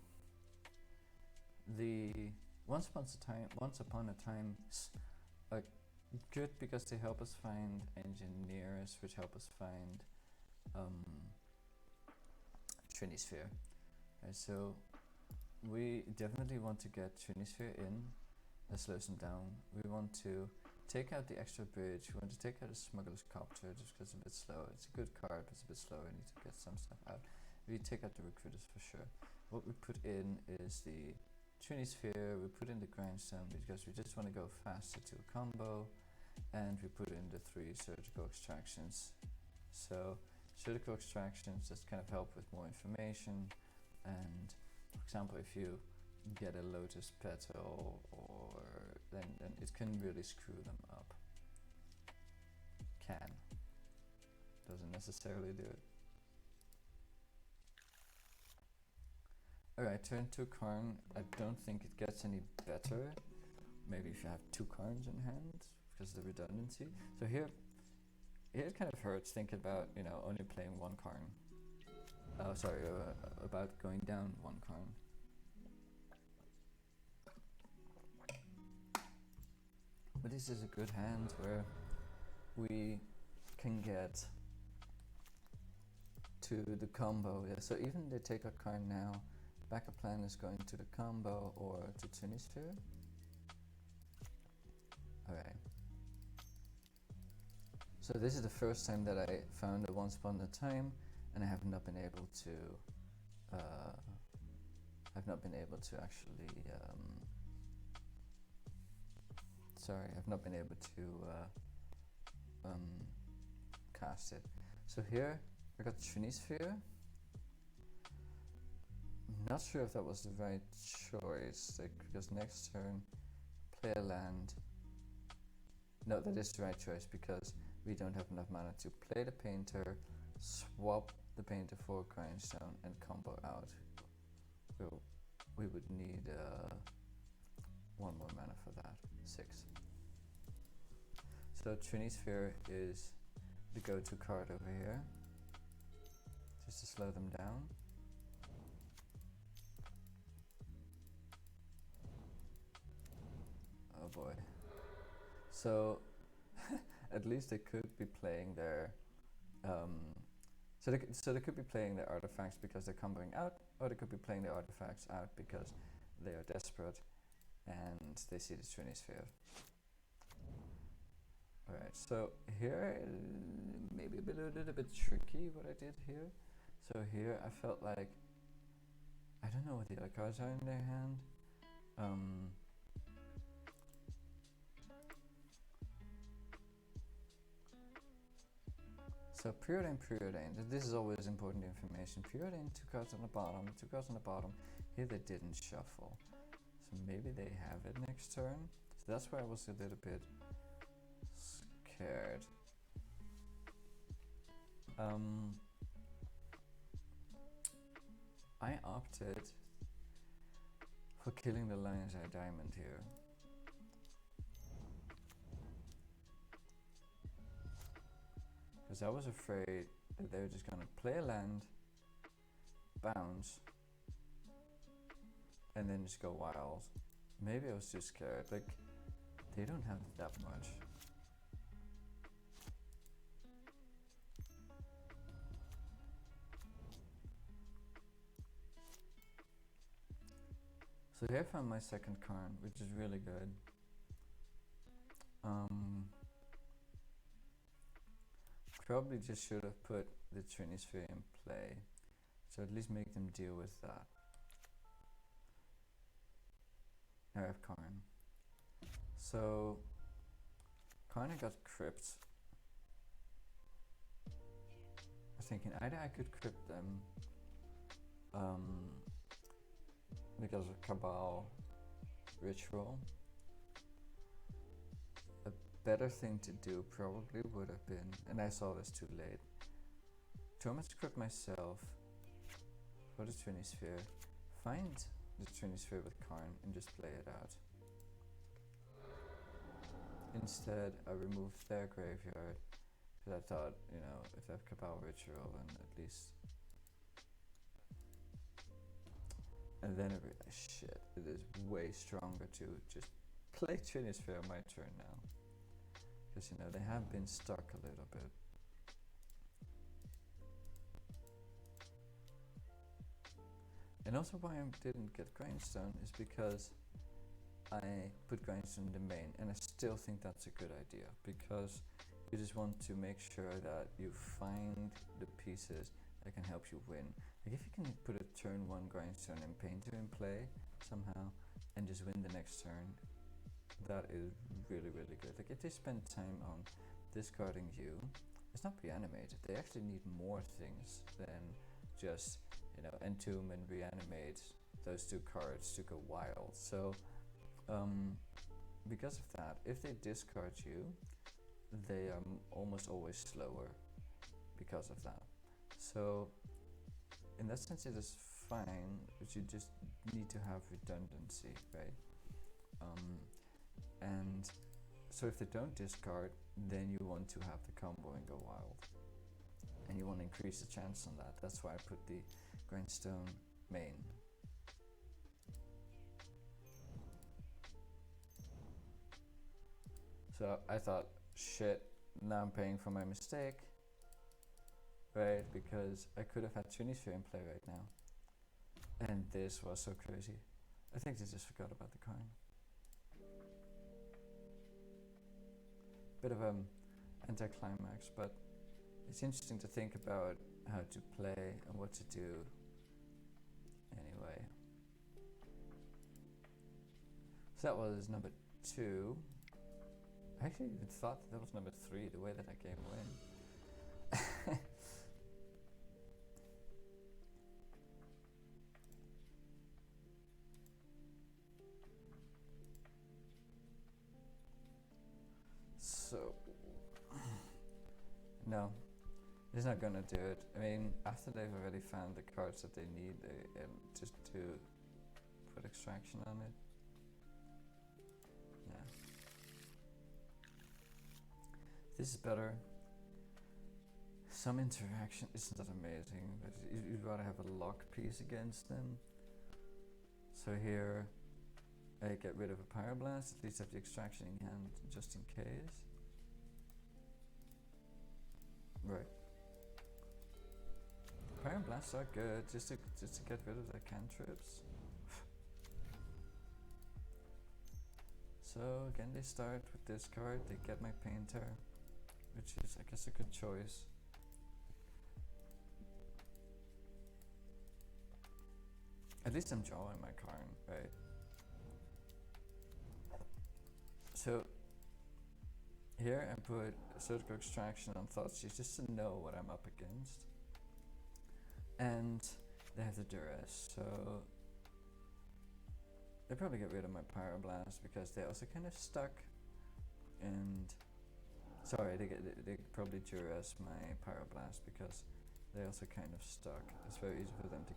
The once upon a time are good because they help us find Engineers, which help us find Trinisphere. So we definitely want to get Trinisphere in. That slows them down. We want to take out the extra bridge. We want to take out the Smuggler's Copter just because it's a bit slow. It's a good card, but it's a bit slow. I need to get some stuff out. We take out the recruiters for sure. What we put in is the Trinisphere. We put in the Grindstone because we just want to go faster to a combo. and we put in the 3 surgical extractions. So surgical extractions just kind of help with more information, and for example, if you get a lotus petal, or then it can really screw them up. Can. Doesn't necessarily do it. Alright, turn 2 Karn. I don't think it gets any better. Maybe if you have 2 Karns in hand, because of the redundancy. So here it kind of hurts thinking about, you know, only playing 1 Karn. About going down 1 Karn. But this is a good hand where we can get to the combo. Yeah, so even they take a Karn now, backup plan is going to the combo or to Trinisphere. Alright. So this is the first time that I found a once upon a time, and I have not been able to actually I've not been able to cast it. So here I got Trinisphere. Not sure if that was the right choice, like, because next turn play a land. No, that is the right choice, because we don't have enough mana to play the Painter, swap the Painter for Grindstone, and combo out. We would need 1 more mana for that, 6. So Trinisphere is the go-to card over here, just to slow them down. Oh boy. So at least they could be playing their so they could be playing their artifacts because they're comboing out, or they could be playing their artifacts out because they are desperate and they see the Trinisphere. Alright, so here maybe a little bit tricky what I did here. So here I felt like, I don't know what the other cards are in their hand. So Preordain, this is always important information. Preordain, 2 cards on the bottom, 2 cards on the bottom. Here they didn't shuffle. So maybe they have it next turn. So that's why I was a little bit scared. I opted for killing the Lion's Eye Diamond here. Because I was afraid that they were just gonna play a land, bounce, and then just go wild. Maybe I was too scared, like, they don't have that much. So here I found my second Karn, which is really good. Probably just should have put the Trinisphere in play, so at least make them deal with that. Now I have Karn. So Karn got Crypt. I was thinking either I could Crypt them because of Cabal Ritual. A better thing to do probably would have been, and I saw this too late, Torment Crypt myself for the Trinisphere, find the Trinisphere with Karn and just play it out. Instead I removed their graveyard because I thought, you know, if they have Cabal Ritual, then at least. And then I realized, shit, it is way stronger to just play Trinisphere on my turn now. Because, you know, they have been stuck a little bit. And also why I didn't get Grindstone is because I put Grindstone in the main, and I still think that's a good idea, because you just want to make sure that you find the pieces that can help you win. Like if you can put a turn 1 Grindstone and Painter in play somehow and just win the next turn, that is really, really good. Like if they spend time on discarding you, it's not reanimated. They actually need more things than just, you know, entomb and reanimate those two cards to go wild. So because of that, if they discard you, they are almost always slower because of that. So in that sense it is fine, but you just need to have redundancy, right? And so if they don't discard, then you want to have the combo and go wild, and you want to increase the chance on that. That's why I put the grindstone main. So I thought, shit, now I'm paying for my mistake, right? Because I could have had Trinisphere in play right now. And this was so crazy. I think they just forgot about the Karn. Bit of anticlimax, but it's interesting to think about how to play and what to do. Anyway. So that was number 2. I actually even thought that was number 3, the way that I game went. So, no, it's not gonna do it. I mean, after they've already found the cards that they need, just to put extraction on it. Yeah. This is better. Some interaction isn't that amazing, but you'd rather have a lock piece against them. So here, I get rid of a Pyroblast, at least have the extraction in hand, just in case. Right. Pyroblasts are good, just to get rid of the cantrips. So again, they start with this card, they get my Painter, which is, I guess, a good choice. At least I'm drawing my Karn, right? So here I put Surgical Extraction on Thoughtseize just to know what I'm up against. And they have the Duress, so they probably get rid of my Pyroblast because they also kind of stuck. And sorry, they probably Duress my Pyroblast because they also kind of stuck. It's very easy for them to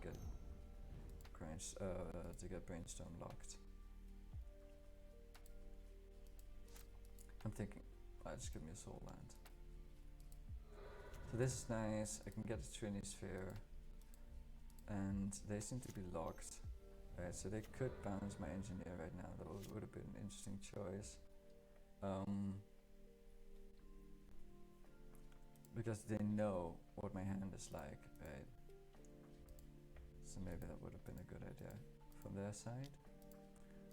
get Brainstorm locked. I'm thinking, just give me a Soul Land. So this is nice. I can get a Trinisphere, and they seem to be locked. Right, so they could bounce my Engineer right now. That would have been an interesting choice. Because they know what my hand is like, right? So maybe that would have been a good idea from their side.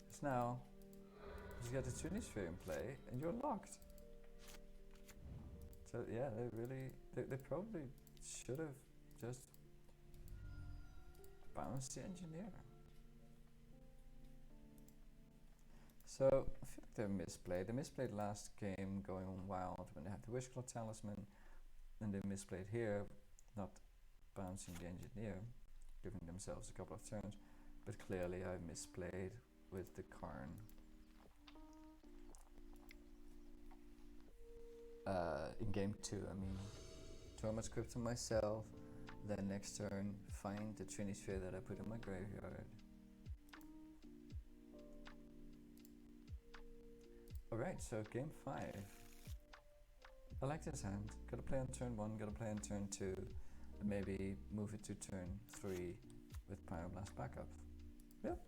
Because now, you get the Trinisphere in play, and you're locked. So yeah, they probably should have just bounced the Engineer. So I feel like they're misplayed. They misplayed last game going wild when they had the Wishclaw Talisman, and they misplayed here, not bouncing the Engineer, giving themselves a couple of turns. But clearly I misplayed with the Karn. In game 2, I mean, Torment Script to myself, then next turn find the Trinisphere that I put in my graveyard. Alright, so game 5. I like this hand. Gotta play on turn 1, gotta play on turn 2, and maybe move it to turn 3 with Pyroblast backup. Yep.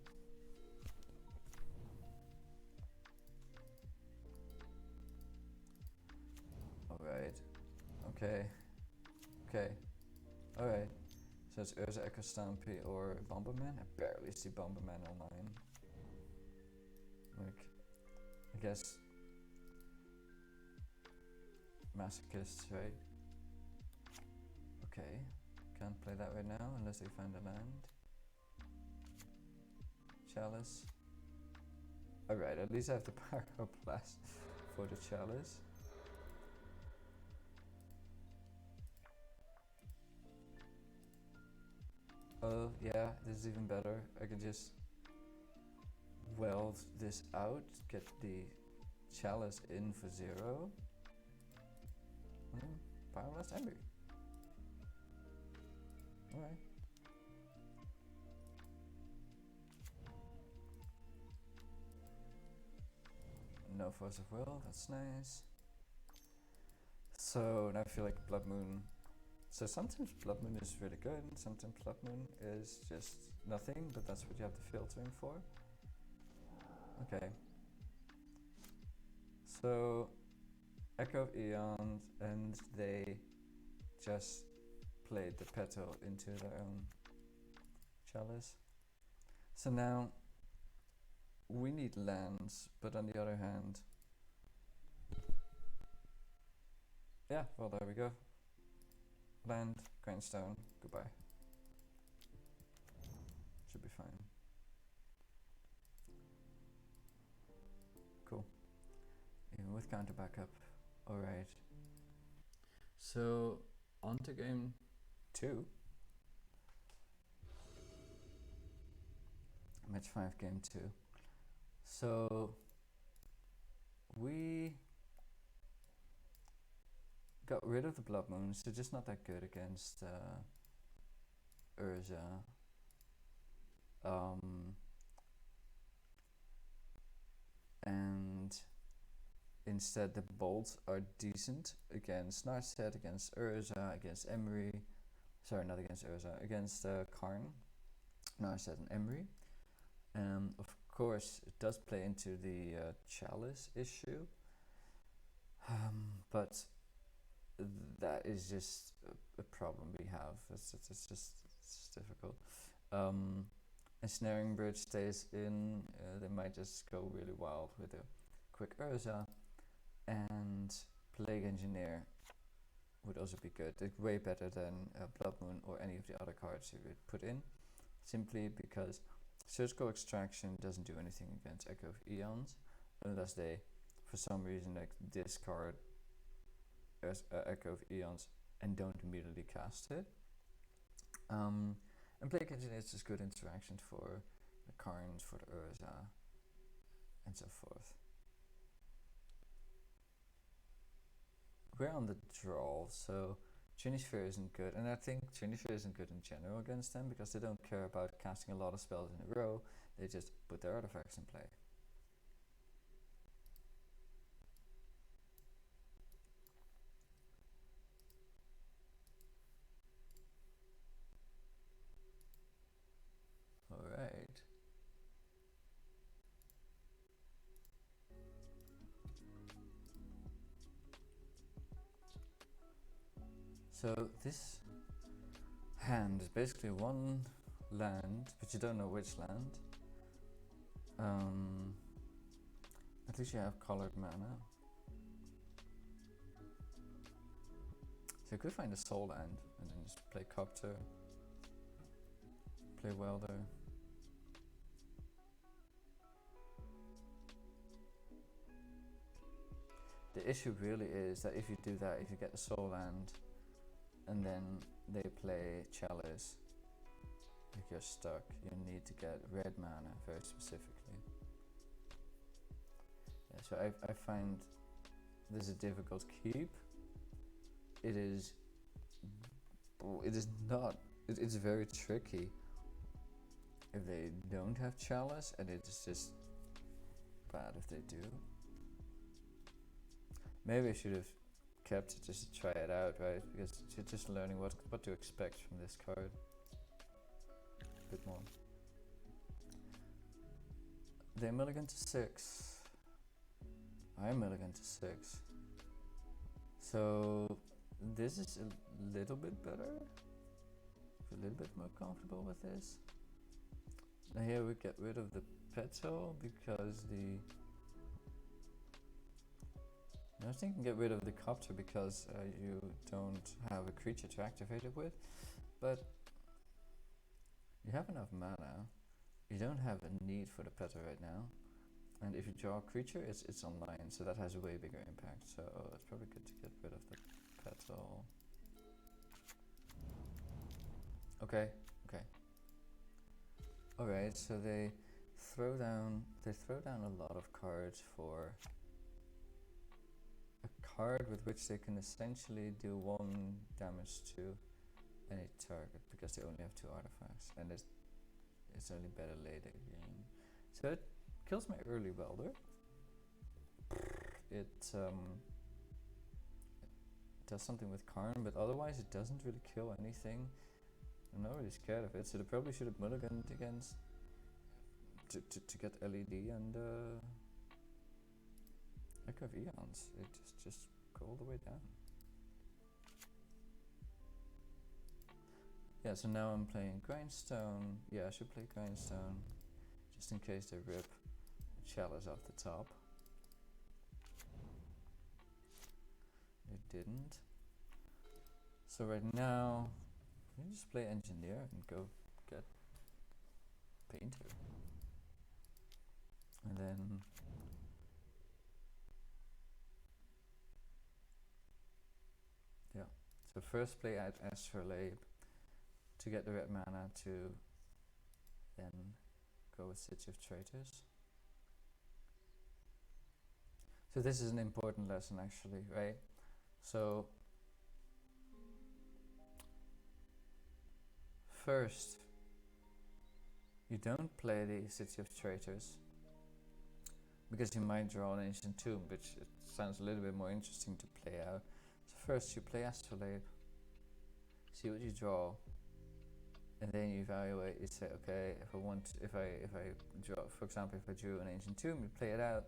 Alright. Okay. Alright. So it's Urza Stompy or Bomberman. I barely see Bomberman online. Like, I guess Masochists, right? Okay. Can't play that right now unless they find a land. Chalice. Alright, at least I have the Power Up Blast for the Chalice. Oh yeah, this is even better. I can just weld this out, get the Chalice in for 0. Power Blast Ember. Alright. No Force of Will, that's nice. So now I feel like Blood Moon. So sometimes Blood Moon is really good, and sometimes Blood Moon is just nothing, but that's what you have the filtering for. Okay. So Echo of Eons, and they just played the petal into their own Chalice. So now we need lands, but on the other hand, yeah, well there we go. Land, Grindstone, goodbye. Should be fine. Cool. Even with counter backup. Alright. So, on to game 2. Match 5, game 2. So, we got rid of the Blood Moons. They're just not that good against Urza. And instead the bolts are decent against Narset, against Urza, against Emery. Sorry, not against Urza, against Karn, Narset and Emery. Of course, it does play into the Chalice issue, but that is just a problem we have. It's just difficult. Ensnaring Bridge stays in. They might just go really wild with a quick Urza, and Plague Engineer would also be good. It's way better than Blood Moon or any of the other cards you would put in, simply because Surgical Extraction doesn't do anything against Echo of Eons unless they, for some reason, like discard Echo of Eons and don't immediately cast it. And Plague Engineer is just good interactions for the Karns, for the Urza, and so forth. We're on the draw, so Trinisphere isn't good, and I think Trinisphere isn't good in general against them because they don't care about casting a lot of spells in a row, they just put their artifacts in play. Alright. So this hand is basically one land, but you don't know which land. At least you have colored mana. So you could find a soul land and then just play Copter, play Welder. The issue really is that if you do that, if you get a soul land and then they play Chalice, if you're stuck, you need to get red mana very specifically. Yeah, so I find this a difficult keep. It's very tricky if they don't have Chalice, and it's just bad if they do. Maybe I should have kept it just to try it out, right? Because you're just learning what to expect from this card a bit more. They mulligan to 6. I mulligan to 6. So this is a little bit better. A little bit more comfortable with this. Now here we get rid of the petal because I was thinking get rid of the Copter because you don't have a creature to activate it with, but you have enough mana. You don't have a need for the petal right now, And if you draw a creature, it's online, so that has a way bigger impact. So it's probably good to get rid of the petal. Okay. Alright, so they throw down a lot of cards for a card with which they can essentially do 1 damage to any target, because they only have 2 artifacts, and it's only better later game. So it kills my early welder. It does something with Karn, but otherwise it doesn't really kill anything. I'm not really scared of it, so they probably should have mulliganed against to get LED and Echo of Eons. It just go all the way down. Yeah, so now I'm playing Grindstone. Yeah, I should play Grindstone just in case they rip Chalice off the top. They didn't. So right now we just play Engineer and go get Painter. And then yeah. So first play out Astrolabe to get the red mana to then go with City of Traitors. So this is an important lesson actually, right? So first, you don't play the City of Traitors because you might draw an Ancient Tomb, which it sounds a little bit more interesting to play out. So first you play Astrolabe, see what you draw, and then you evaluate. You say, okay, if I draw, for example, if I drew an Ancient Tomb, you play it out,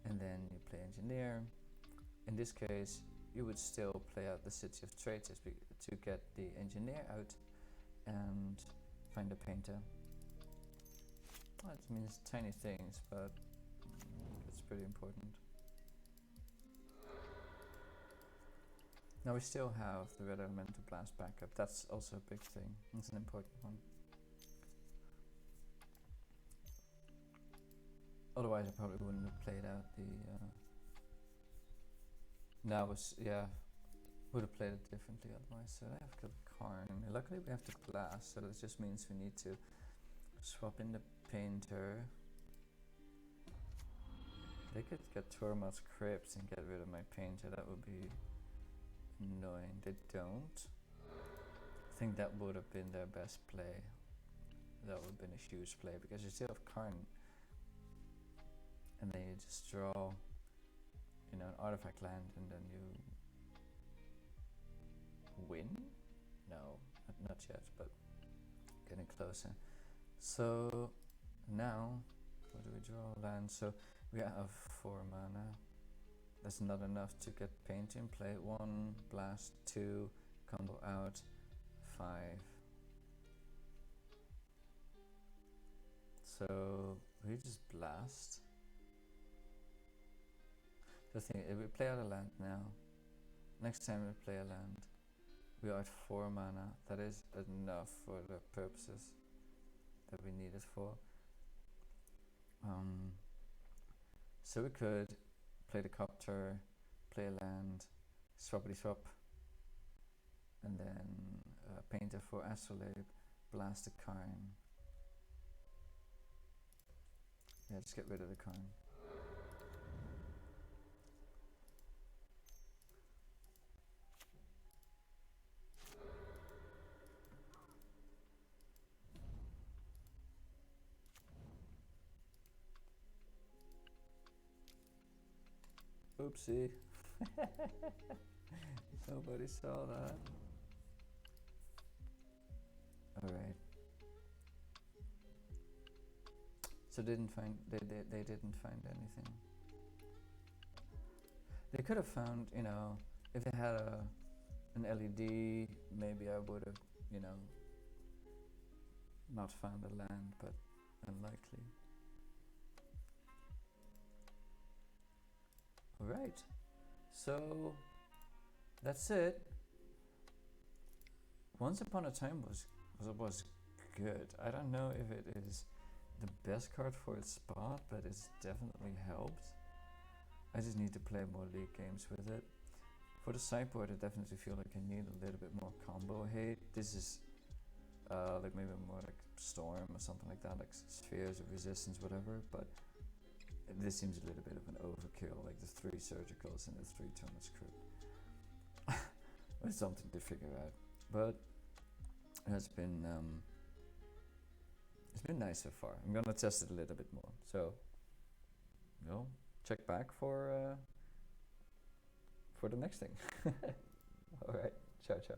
and then you play Engineer. In this case, you would still play out the City of Traitors to get the Engineer out and find a Painter. Well, it means tiny things, but it's pretty important. Now we still have the Red Elemental Blast backup. That's also a big thing. It's an important one. Otherwise I probably wouldn't have played out the would have played it differently otherwise. So I have killed Karn. Luckily we have the Blast, so that just means we need to swap in the Painter. They could get Tormod's Crypt and get rid of my Painter. That would be annoying. They don't. I think that would have been their best play. That would have been a huge play because you still have Karn, and then you just draw, an artifact land, and then you win. No, not yet, but getting closer. So now, what do we draw? Land. So we have 4 mana. That's not enough to get Paint in play. 1, Blast, 2, combo out, 5. So we just Blast. The thing, if we play out a land now, next time we play a land, we are at 4 mana. That is enough for the purposes that we need it for. So we could play the Copter, play a land, swappity swap, and then Painter for Astrolabe, blast the Karn. Yeah, just get rid of the Karn. Oopsie. Nobody saw that. Alright. So they didn't find anything. They could have found, if they had an LED, maybe I would have, not found a land, but unlikely. Alright, so that's it. Once Upon a Time was good. I don't know if it is the best card for its spot, but it's definitely helped. I just need to play more league games with it. For the sideboard, I definitely feel like I need a little bit more combo hate. This is like maybe more like Storm or something like that, like Spheres of Resistance, whatever, but this seems a little bit of an overkill, like the 3 Surgicals and the 3 Thomas Crypt. It's something to figure out, but it's been nice so far. I'm gonna test it a little bit more, so check back for the next thing. All right, ciao ciao.